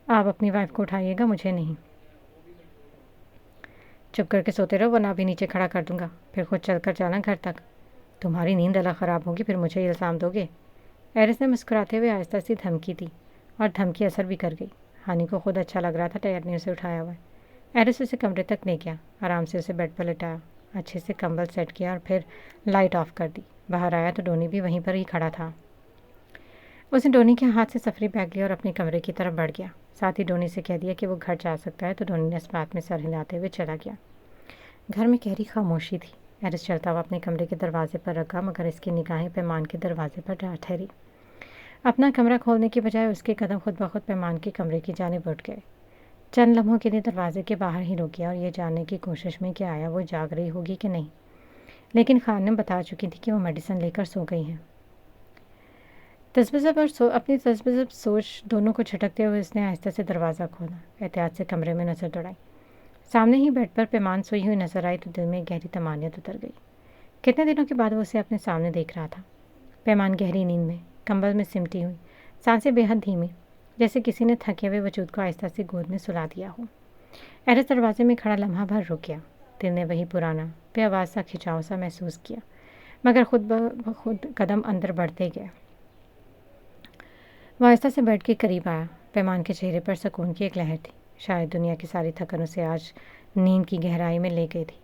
S1: آپ اپنی وائف کو اٹھائیے گا، مجھے نہیں۔ چپ کر کے سوتے رہو ورنہ بھی نیچے کھڑا کر دوں گا، پھر خود چل کر جانا گھر تک۔ تمہاری نیند اللہ خراب ہوگی، پھر مجھے الزام دو گے؟ ایرس نے مسکراتے ہوئے آہستہ سی دھمکی دی، اور دھمکی اثر بھی کر گئی۔ ہنی کو خود اچھا لگ رہا تھا ٹیڈ نے اسے اٹھایا ہوا ہے۔ ایرس اسے کمرے تک لے گیا، آرام سے اسے بیڈ پر لٹایا، اچھے سے کمبل سیٹ کیا اور پھر لائٹ آف کر دی۔ باہر آیا تو ڈونی بھی وہیں پر ہی کھڑا تھا۔ اس نے ڈونی کے ہاتھ سے سفری بیگ لیا اور اپنے کمرے کی طرف بڑھ گیا۔ ساتھ ہی ڈونی سے کہہ دیا کہ وہ گھر جا سکتا ہے، تو ڈونی نے اس بات میں سر ہلاتے ہوئے چلا گیا۔ گھر میں گہری خاموشی تھی۔ ایرس چلتا ہوا اپنے کمرے کے دروازے پر رکا، مگر اس کی نگاہیں پیمان کے دروازے پر جا ٹھہری۔ اپنا کمرہ کھولنے کے بجائے اس کے قدم خود بخود پیمان کے کمرے کی جانب اٹھ گئے۔ چند لمحوں کے لیے دروازے کے باہر ہی رک گیا اور یہ جاننے کی کوشش میں کہ آیا وہ جاگ رہی ہوگی کہ نہیں، لیکن خانم بتا چکی تھی کہ وہ میڈیسن لے کر سو گئی ہیں۔ تذبذب اور اپنی تذبذب سوچ دونوں کو جھٹکتے ہوئے اس نے آہستہ سے دروازہ کھولا، احتیاط سے کمرے میں نظر دوڑائی۔ سامنے ہی بیڈ پر پیمان سوئی ہوئی نظر آئی تو دل میں گہری طمانینت اتر گئی۔ کتنے دنوں کے بعد وہ اسے اپنے سامنے دیکھ رہا تھا۔ پیمان گہری نیند میں، کمبل میں سمٹی ہوئی، سانسیں بے حد دھیمی، جیسے کسی نے تھکے ہوئے وجود کو آہستہ سے گود میں سلا دیا ہو۔ ایرس دروازے میں کھڑا لمحہ بھر رک گیا۔ دل نے وہی پرانا بے آواز سا کھنچاؤ سا محسوس کیا، مگر خود بخود قدم اندر بڑھتے گئے۔ وہ آہستہ سے بیڈ کے قریب آیا۔ پیمان کے چہرے پر سکون کی ایک لہر تھی، شاید دنیا کی ساری تھکن اسے آج نیند کی گہرائی میں لے گئی تھی۔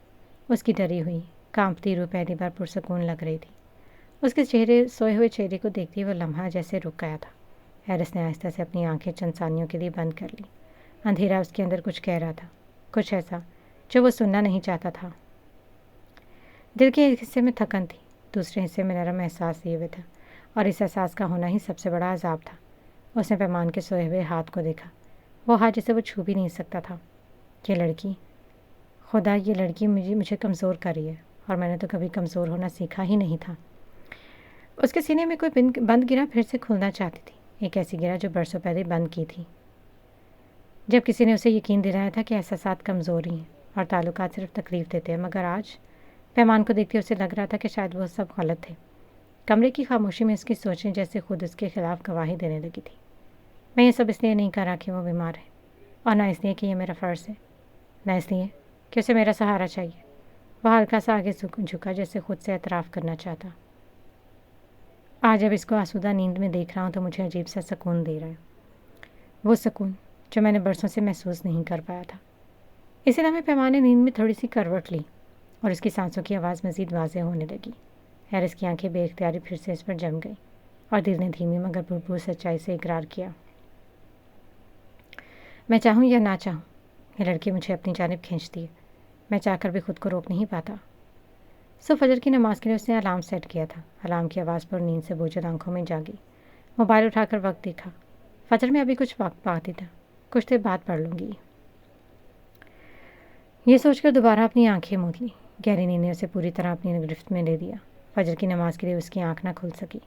S1: اس کی ڈری ہوئی کانپتی روح پہلی بار پرسکون لگ رہی تھی۔ اس کے سوئے ہوئے چہرے کو دیکھتے وہ لمحہ جیسے رک گیا تھا۔ ایرس نے آہستہ سے اپنی آنکھیں چند ثانیوں کے لیے بند کر لی۔ اندھیرا اس کے اندر کچھ کہہ رہا تھا، کچھ ایسا جو وہ سننا نہیں چاہتا تھا۔ دل کے ایک حصے میں تھکن تھی، دوسرے حصے میں نرم احساس لیے ہوئے تھا، اور اس احساس کا ہونا ہی سب سے بڑا عذاب تھا۔ اس نے پیمان کے سوئے ہوئے ہاتھ کو دیکھا، وہ ہاتھ جسے وہ چھو بھی نہیں سکتا تھا۔ یہ لڑکی، خدا، یہ لڑکی مجھے کمزور کر رہی ہے، اور میں نے تو کبھی کمزور ہونا سیکھا ہی نہیں تھا۔ اس کے سینے میں کوئی بند گرا پھر سے کھلنا چاہتی تھی، ایک ایسی گرا جو برسوں پہلے بند کی تھی، جب کسی نے اسے یقین دلایا تھا کہ احساسات کمزوری ہیں اور تعلقات صرف تکلیف دیتے ہیں۔ مگر آج پیمان کو دیکھتے اسے لگ رہا تھا کہ شاید وہ سب غلط تھے۔ کمرے کی خاموشی میں اس کی سوچیں جیسے خود اس کے خلاف گواہی دینے لگی تھی۔ میں یہ سب اس لیے نہیں کر رہا کہ وہ بیمار ہے، اور نہ اس لیے کہ یہ میرا فرض ہے، نہ اس لیے کہ اسے میرا سہارا چاہیے۔ وہ ہلکا سا آگے جھکا جیسے خود سے اعتراف کرنا چاہتا۔ آج جب اس کو آسودہ نیند میں دیکھ رہا ہوں تو مجھے عجیب سا سکون دے رہا ہے، وہ سکون جو میں نے برسوں سے محسوس نہیں کر پایا تھا۔ اسی لمحے پیمان نے نیند میں تھوڑی سی کروٹ لی اور اس کی سانسوں کی آواز مزید واضح ہونے لگی۔ حیرس کی آنکھیں بے اختیاری پھر سے اس پر جم گئی اور دل نے دھیمی مگر بھرپور سچائی سے اقرار کیا، میں چاہوں یا نہ چاہوں یہ لڑکی مجھے اپنی جانب کھینچتی ہے، میں چاہ کر بھی خود کو روک نہیں پاتا۔ فجر کی نماز کے لیے اس نے الارم سیٹ کیا تھا۔ الارم کی آواز پر نیند سے بوجھل آنکھوں میں جاگی، موبائل اٹھا کر وقت دیکھا۔ فجر میں ابھی کچھ وقت باقی تھا، کچھ دیر بعد پڑھ لوں گی، یہ سوچ کر دوبارہ اپنی آنکھیں موند لی۔ گہری نیند نے اسے پوری طرح اپنی گرفت میں لے لیا۔ فجر کی نماز کے لیے اس کی آنکھ نہ کھل سکی۔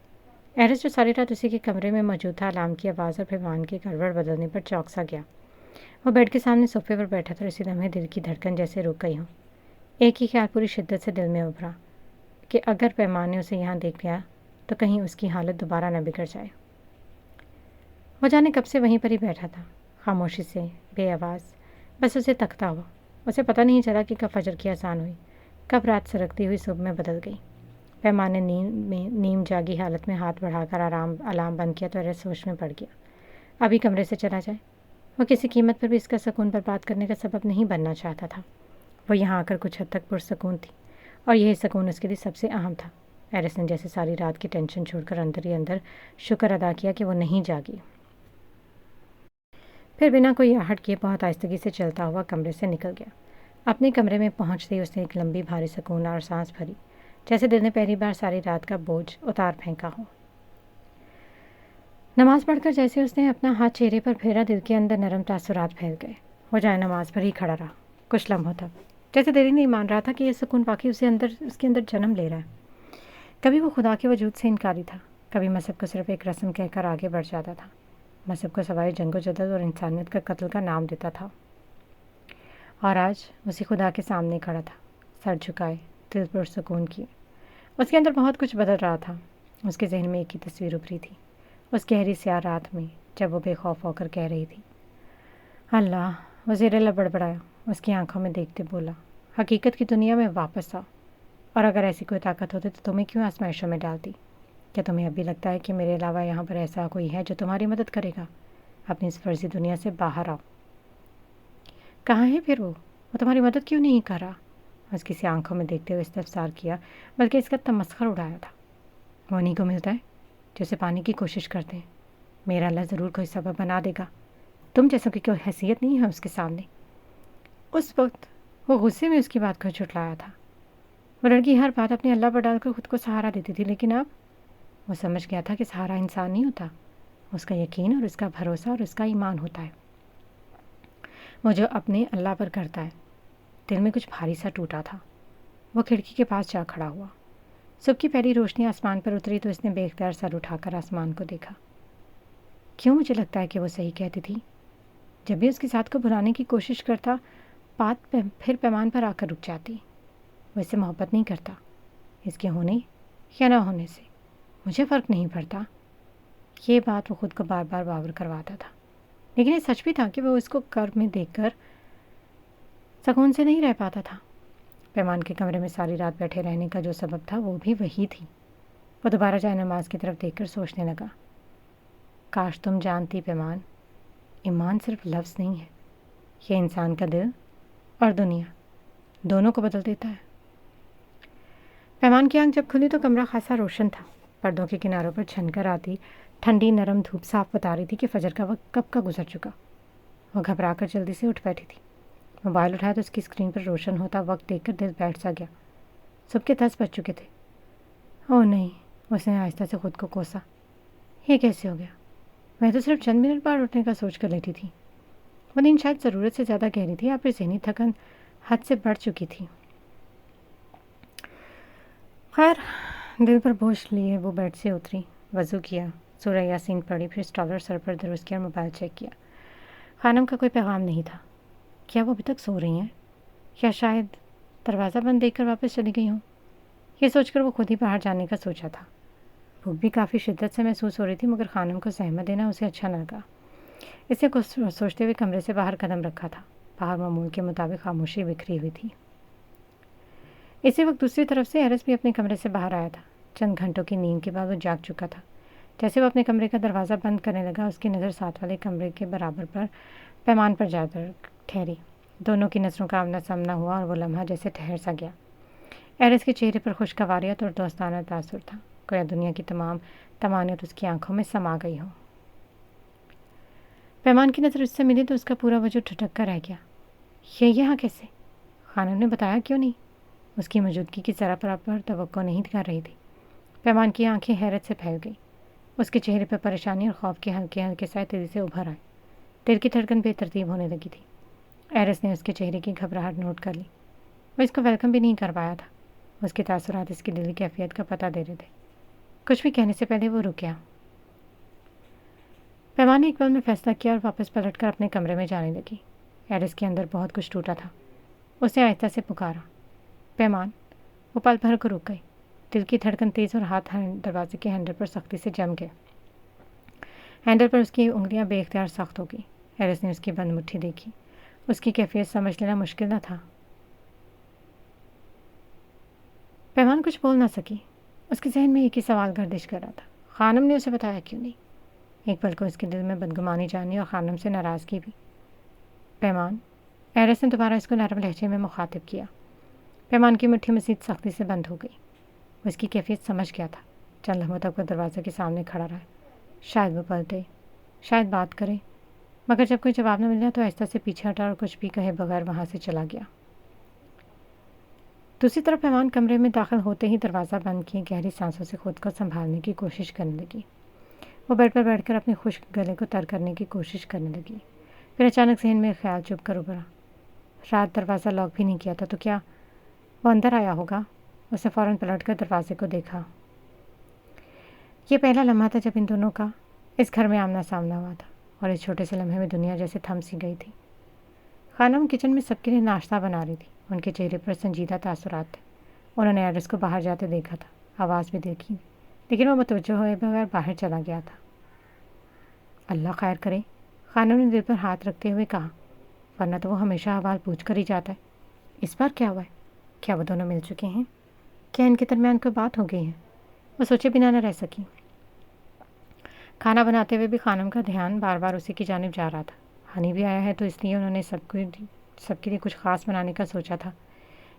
S1: ایرس جو ساری رات اسی کے کمرے میں موجود تھا، الارم کی آواز اور پیمان کے گڑبڑ بدلنے پر چونک سا گیا۔ وہ بیڈ کے سامنے صوفے پر بیٹھا تھا اور اسی لمحے دل کی دھڑکن جیسے رک گئی ہو۔ ایک ہی خیال پوری شدت سے دل میں ابھرا کہ اگر پیمان نے اسے یہاں دیکھ لیا تو کہیں اس کی حالت دوبارہ نہ بگڑ جائے۔ وہ جانے کب سے وہیں پر ہی بیٹھا تھا، خاموشی سے، بے آواز، بس اسے تکتا ہوا۔ اسے پتہ نہیں چلا کہ کب فجر کی اذان ہوئی، کب رات سرکتی ہوئی صبح میں بدل گئی۔ پیمان نے نیم جاگی حالت میں ہاتھ بڑھا کر الارم بند کیا تو ایرس سوچ میں پڑ گیا۔ ابھی کمرے سے چلا جائے۔ وہ کسی قیمت پر بھی اس کا سکون برباد کرنے کا سبب نہیں بننا چاہتا تھا۔ وہ یہاں آ کر کچھ حد تک پرسکون تھی اور یہی سکون اس کے لیے سب سے اہم تھا۔ ایرس نے جیسے ساری رات کی ٹینشن چھوڑ کر اندر ہی اندر شکر ادا کیا کہ وہ نہیں جاگی۔ پھر بنا کوئی آہٹ کیے بہت آہستگی سے چلتا ہوا کمرے سے نکل گیا۔ اپنے کمرے میں پہنچتے ہی اس نے ایک لمبی بھاری سکون اور سانس بھری، جیسے دل نے پہلی بار ساری رات کا بوجھ اتار پھینکا ہو۔ نماز پڑھ کر جیسے اس نے اپنا ہاتھ چہرے پر پھیرا، دل کے اندر نرم تاثرات پھیل گئے۔ وہ جائے نماز پر ہی کھڑا رہا کچھ لمحوں تک، جیسے دل ہی نہیں مان رہا تھا کہ یہ سکون واقعی اس کے اندر جنم لے رہا ہے۔ کبھی وہ خدا کے وجود سے انکاری تھا، کبھی مذہب کو صرف ایک رسم کہہ کر آگے بڑھ جاتا تھا، مذہب کو سوائے جنگ و جدل اور انسانیت کا قتل کا نام دیتا تھا۔ اور آج اسی خدا کے سامنے کھڑا تھا، سر جھکائے، دل پر سکون کیے۔ اس کے اندر بہت کچھ بدل رہا تھا۔ اس کے ذہن میں ایک ہی تصویر ابھری تھی، اس گہری سیاہ رات میں جب وہ بے خوف ہو کر کہہ رہی تھی اللہ۔ وہ زیر لب بڑبڑایا، اس کی آنکھوں میں دیکھتے بولا، حقیقت کی دنیا میں واپس آؤ، اور اگر ایسی کوئی طاقت ہوتی تو تمہیں کیوں آزمائشوں میں ڈالتی؟ کیا تمہیں ابھی لگتا ہے کہ میرے علاوہ یہاں پر ایسا کوئی ہے جو تمہاری مدد کرے گا؟ اپنی اس فرضی دنیا سے باہر آؤ۔ کہاں ہے پھر وہ تمہاری مدد کیوں نہیں کر رہا؟ اس کسی آنکھوں میں دیکھتے ہوئے استفسار کیا، بلکہ اس کا تمسخر اڑایا تھا۔ وہ انہیں کو ملتا ہے جو اسے پانے کی کوشش کرتے ہیں۔ میرا اللہ ضرور کوئی سبب بنا دے گا، تم جیسوں کی کوئی حیثیت نہیں ہے اس کے سامنے۔ اس وقت وہ غصے میں اس کی بات کو جھٹلایا تھا۔ وہ لڑکی ہر بات اپنے اللہ پر ڈال کر خود کو سہارا دیتی تھی، لیکن اب وہ سمجھ گیا تھا کہ سہارا انسان نہیں ہوتا، اس کا یقین اور اس کا بھروسہ اور اس کا ایمان ہوتا ہے۔ وہ جو اپنے اللہ پر کرتا ہے۔ دل میں کچھ بھاری سا ٹوٹا تھا۔ وہ کھڑکی کے پاس جا کھڑا ہوا۔ صبح کی پہلی روشنی آسمان پر اتری تو اس نے بے اختیار سر اٹھا کر آسمان کو دیکھا۔ کیوں مجھے لگتا ہے کہ وہ صحیح کہتی تھی؟ جب بھی اس کی ذات کو بھلانے کی کوشش کرتا، بات پھر پیمان پر آ کر رک جاتی۔ وہ اس سے محبت نہیں کرتا، اس کے ہونے یا نہ ہونے سے مجھے فرق نہیں پڑتا۔ یہ بات وہ خود کو بار بار باور کرواتا تھا، لیکن یہ سچ بھی تھا کہ وہ اس کو کرب میں دیکھ کر سکون سے نہیں رہ پاتا تھا۔ پیمان کے کمرے میں ساری رات بیٹھے رہنے کا جو سبب تھا وہ بھی وہی تھی۔ وہ دوبارہ جائے نماز کی طرف دیکھ کر سوچنے لگا، کاش تم جانتی پیمان، ایمان صرف لفظ نہیں ہے، یہ انسان کا دل اور دنیا دونوں کو بدل دیتا ہے۔ پیمان کی آنکھ جب کھلی تو کمرہ خاصا روشن تھا۔ پردوں کے کناروں پر چھن کر آتی ٹھنڈی نرم دھوپ صاف بتا رہی تھی کہ فجر کا وقت کب کا گزر چکا۔ وہ گھبرا کر جلدی سے اٹھ بیٹھی تھی۔ موبائل اٹھایا تو اس کی اسکرین پر روشن ہوتا وقت دیکھ کر دل بیٹھ سا گیا۔ صبح کے 10 بج چکے تھے۔ اوہ نہیں، اس نے آہستہ سے خود کو کوسا، یہ کیسے ہو گیا؟ میں تو صرف چند منٹ بعد اٹھنے کا سوچ کر لیٹی تھی۔ وہ نیند شاید ضرورت سے زیادہ گہری تھی یا پھر ذہنی تھکن حد سے بڑھ چکی تھی۔ خیر، دل پر بوجھ لیے وہ بیڈ سے اتری، وضو کیا، سورہ یاسین پڑھی، پھر اسٹالر سر پر درست کیا اور موبائل چیک کیا۔ خانم کا کوئی پیغام نہیں تھا۔ کیا وہ ابھی تک سو رہی ہیں؟ یا شاید دروازہ بند دیکھ کر واپس چلی گئی ہوں؟ یہ سوچ کر وہ خود ہی باہر جانے کا سوچا تھا۔ بھوک بھی کافی شدت سے محسوس ہو رہی تھی، مگر خانم کو زحمت دینا اسے اچھا نہ لگا۔ اسے کچھ سوچتے ہوئے کمرے سے باہر قدم رکھا تھا۔ باہر معمول کے مطابق خاموشی بکھری ہوئی تھی۔ اسی وقت دوسری طرف سے ایرس بھی اپنے کمرے سے باہر آیا تھا۔ چند گھنٹوں کی نیند کے بعد وہ جاگ چکا تھا۔ جیسے وہ اپنے کمرے کا دروازہ بند کرنے لگا، اس کی نظر ساتھ والے کمرے کے برابر پر پیمان پر جا کر ٹھہری۔ دونوں کی نظروں کا آمنا سامنا ہوا اور وہ لمحہ جیسے ٹھہر سا گیا۔ ایرس کے چہرے پر خوشگواریت اور دوستانہ تاثر تھا، گویا دنیا کی تمام طمانینت اس کی آنکھوں میں سما گئی ہو۔ پیمان کی نظر اس سے ملی تو اس کا پورا وجود ٹھٹک کر رہ گیا۔ یہ یہاں کیسے؟ خانم نے بتایا کیوں نہیں؟ اس کی موجودگی کی ذرا برابر توقع نہیں کر رہی تھی۔ پیمان کی آنکھیں حیرت سے پھیل گئی۔ اس کے چہرے پر پریشانی اور خوف کے ہلکے ہلکے سائے تیزی سے ابھر آئے۔ دل کی دھڑکن بے ترتیب ہونے لگی تھی۔ ایرس نے اس کے چہرے کی گھبراہٹ نوٹ کر لی۔ وہ اس کو ویلکم بھی نہیں کر پایا تھا۔ اس کے تاثرات اس کی دلی کیفیت کا پتہ دے رہے تھے۔ کچھ بھی کہنے سے پہلے وہ رک گیا۔ پیمان نے ایک پل میں فیصلہ کیا اور واپس پلٹ کر اپنے کمرے میں جانے لگی۔ ایرس کے اندر بہت کچھ ٹوٹا تھا۔ اسے آہستہ سے پکارا، پیمان۔ وہ پل بھر کو رک گئی۔ دل کی دھڑکن تیز اور ہاتھ دروازے کے ہینڈل پر سختی سے جم گئے۔ ہینڈل پر اس کی انگلیاں بے اختیار سخت ہو گئی۔ ایرس نے اس کی بند مٹھی دیکھی۔ اس کی کیفیت سمجھ لینا مشکل نہ تھا۔ پیمان کچھ بول نہ سکی۔ اس کے ذہن میں ایک ہی سوال گردش کر رہا تھا، خانم نے اسے بتایا کیوں نہیں؟ ایک پل کو اس کے دل میں بدگمانی جانی اور خانم سے ناراضگی بھی۔ پیمان۔ ایرس نے دوبارہ اس کو نرم لہجے میں مخاطب کیا۔ پیمان کی مٹھی مزید سختی سے بند ہو گئی۔ وہ اس کی کیفیت سمجھ گیا تھا۔ چند لمحوں تک وہ دروازے کے سامنے کھڑا رہا۔ شاید وہ پلٹے، شاید بات کرے، مگر جب کوئی جواب نہ ملا تو آہستہ سے پیچھے ہٹا اور کچھ بھی کہے بغیر وہاں سے چلا گیا۔ دوسری طرف پیمان کمرے میں داخل ہوتے ہی دروازہ بند کیے گہری سانسوں سے خود کو سنبھالنے کی کوشش کرنے لگی۔ وہ بیڈ پر بیٹھ کر اپنے خشک گلے کو تر کرنے کی کوشش کرنے لگی۔ پھر اچانک ذہن میں خیال چپ کر ابھرا، رات دروازہ لاک بھی نہیں کیا تھا تو کیا وہ اندر آیا ہوگا؟ اسے فوراً پلٹ کر دروازے کو دیکھا۔ یہ پہلا لمحہ تھا جب ان دونوں کا اس گھر میں آمنا سامنا ہوا تھا، اور اس چھوٹے سے لمحے میں دنیا جیسے تھم سی گئی تھی۔ خانم کچن میں سب کے لیے ناشتہ بنا رہی تھی۔ ان کے چہرے پر سنجیدہ تاثرات تھے۔ انہوں نے ایرس کو باہر جاتے دیکھا تھا، آواز بھی دیکھی، لیکن وہ متوجہ ہوئے بغیر باہر چلا گیا تھا۔ اللہ خیر کرے، خانم نے دل پر ہاتھ رکھتے ہوئے کہا، ورنہ تو وہ ہمیشہ حوال پوچھ کر ہی جاتا ہے۔ اس بار کیا ہوا ہے؟ کیا وہ دونوں مل چکے ہیں؟ کیا ان کے درمیان کوئی بات ہو گئی ہے؟ وہ سوچے بنا نہ رہ سکی۔ کھانا بناتے ہوئے بھی خانم کا دھیان بار بار اسی کی جانب جا رہا تھا۔ ہنی بھی آیا ہے تو اس لیے انہوں نے سب کے لیے کچھ خاص بنانے کا سوچا تھا۔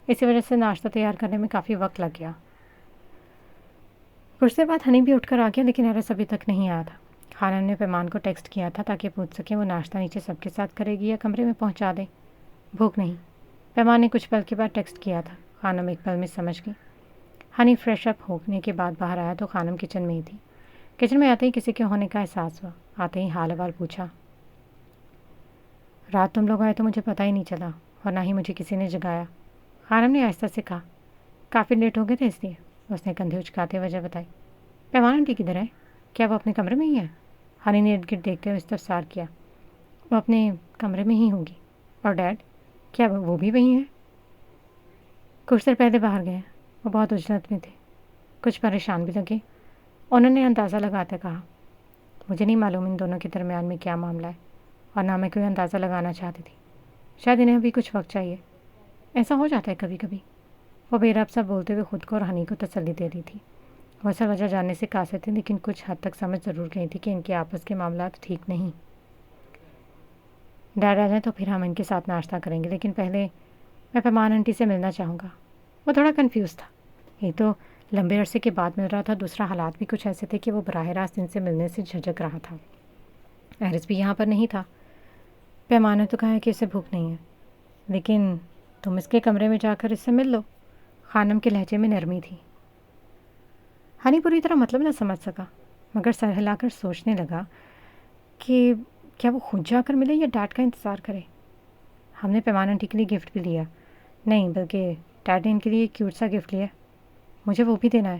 S1: اسی وجہ سے ناشتہ تیار کرنے میں کافی وقت لگ گیا۔ کچھ دیر بعد ہنی بھی اٹھ کر آ گیا، لیکن ایرس ابھی تک نہیں آیا تھا۔ خانم نے پیمان کو ٹیکسٹ کیا تھا تاکہ پوچھ سکے وہ ناشتہ نیچے سب کے ساتھ کرے گی یا کمرے میں پہنچا دے۔ بھوک نہیں، پیمان نے کچھ پل کے بعد ٹیکسٹ کیا تھا۔ خانم ایک پل میں سمجھ گئی۔ ہنی فریش اپ ہونے کے بعد باہر آیا تو خانم کچن میں ہی تھی۔ کچن میں آتے ہی کسی کے ہونے کا احساس ہوا۔ آتے ہی حال احوال پوچھا، رات تم لوگ آئے تو مجھے پتہ ہی نہیں چلا اور نہ ہی مجھے کسی نے جگایا۔ خانم نے آہستہ سے کہا، کافی لیٹ ہو گئے تھے اس لیے۔ اس نے کندھے اچکاتے وجہ بتائی۔ پیمان آنٹی کدھر ہے؟ کیا وہ اپنے کمرے میں ہی ہے؟ ہنی نے ارد گرد دیکھتے ہوئے استفسار کیا۔ وہ اپنے کمرے میں ہی ہوگی۔ اور ڈیڈ، کیا وہ بھی وہیں ہے؟ کچھ دیر پہلے باہر گئے۔ وہ بہت اجلت میں تھے، کچھ پریشان بھی لگے۔ انہوں نے اندازہ لگاتے کہا، مجھے نہیں معلوم ان دونوں کے درمیان میں کیا معاملہ ہے، اور نہ میں کوئی اندازہ لگانا چاہتی تھی۔ شاید انہیں ابھی کچھ وقت چاہیے۔ ایسا ہو جاتا ہے کبھی کبھی۔ وہ بے رب سا بولتے ہوئے خود کو اور ہنی کو تسلی دے رہی تھی۔ وہ اصل وجہ جاننے سے قاصر تھی، لیکن کچھ حد تک سمجھ ضرور گئی تھی کہ ان کے آپس کے معاملات ٹھیک نہیں۔ ڈیڈ آ جائیں تو پھر ہم ان کے ساتھ ناشتہ کریں گے، لیکن پہلے میں پیمان آنٹی سے ملنا چاہوں گا۔ وہ تھوڑا کنفیوز تھا۔ ایک تو لمبے عرصے کے بعد مل رہا تھا، دوسرا حالات بھی کچھ ایسے تھے کہ وہ براہ راست ان سے ملنے سے جھجک رہا تھا۔ ایرس بھی یہاں پر نہیں تھا۔ پیمان نے تو کہا ہے کہ اسے بھوک نہیں ہے، لیکن تم اس کے کمرے میں جا کر اس سے مل لو۔ خانم کے لہجے میں نرمی تھی۔ ہنی پوری طرح مطلب نہ سمجھ سکا، مگر سر ہلا کر سوچنے لگا کہ کیا وہ خود جا کر ملے یا ڈیڈ کا انتظار کرے۔ ہم نے پیمان آنٹی کے لیے گفٹ بھی لیا، نہیں بلکہ ڈیڈ نے ان کے لیے ایک کیوٹ سا گفٹ لیا، مجھے وہ بھی دینا ہے۔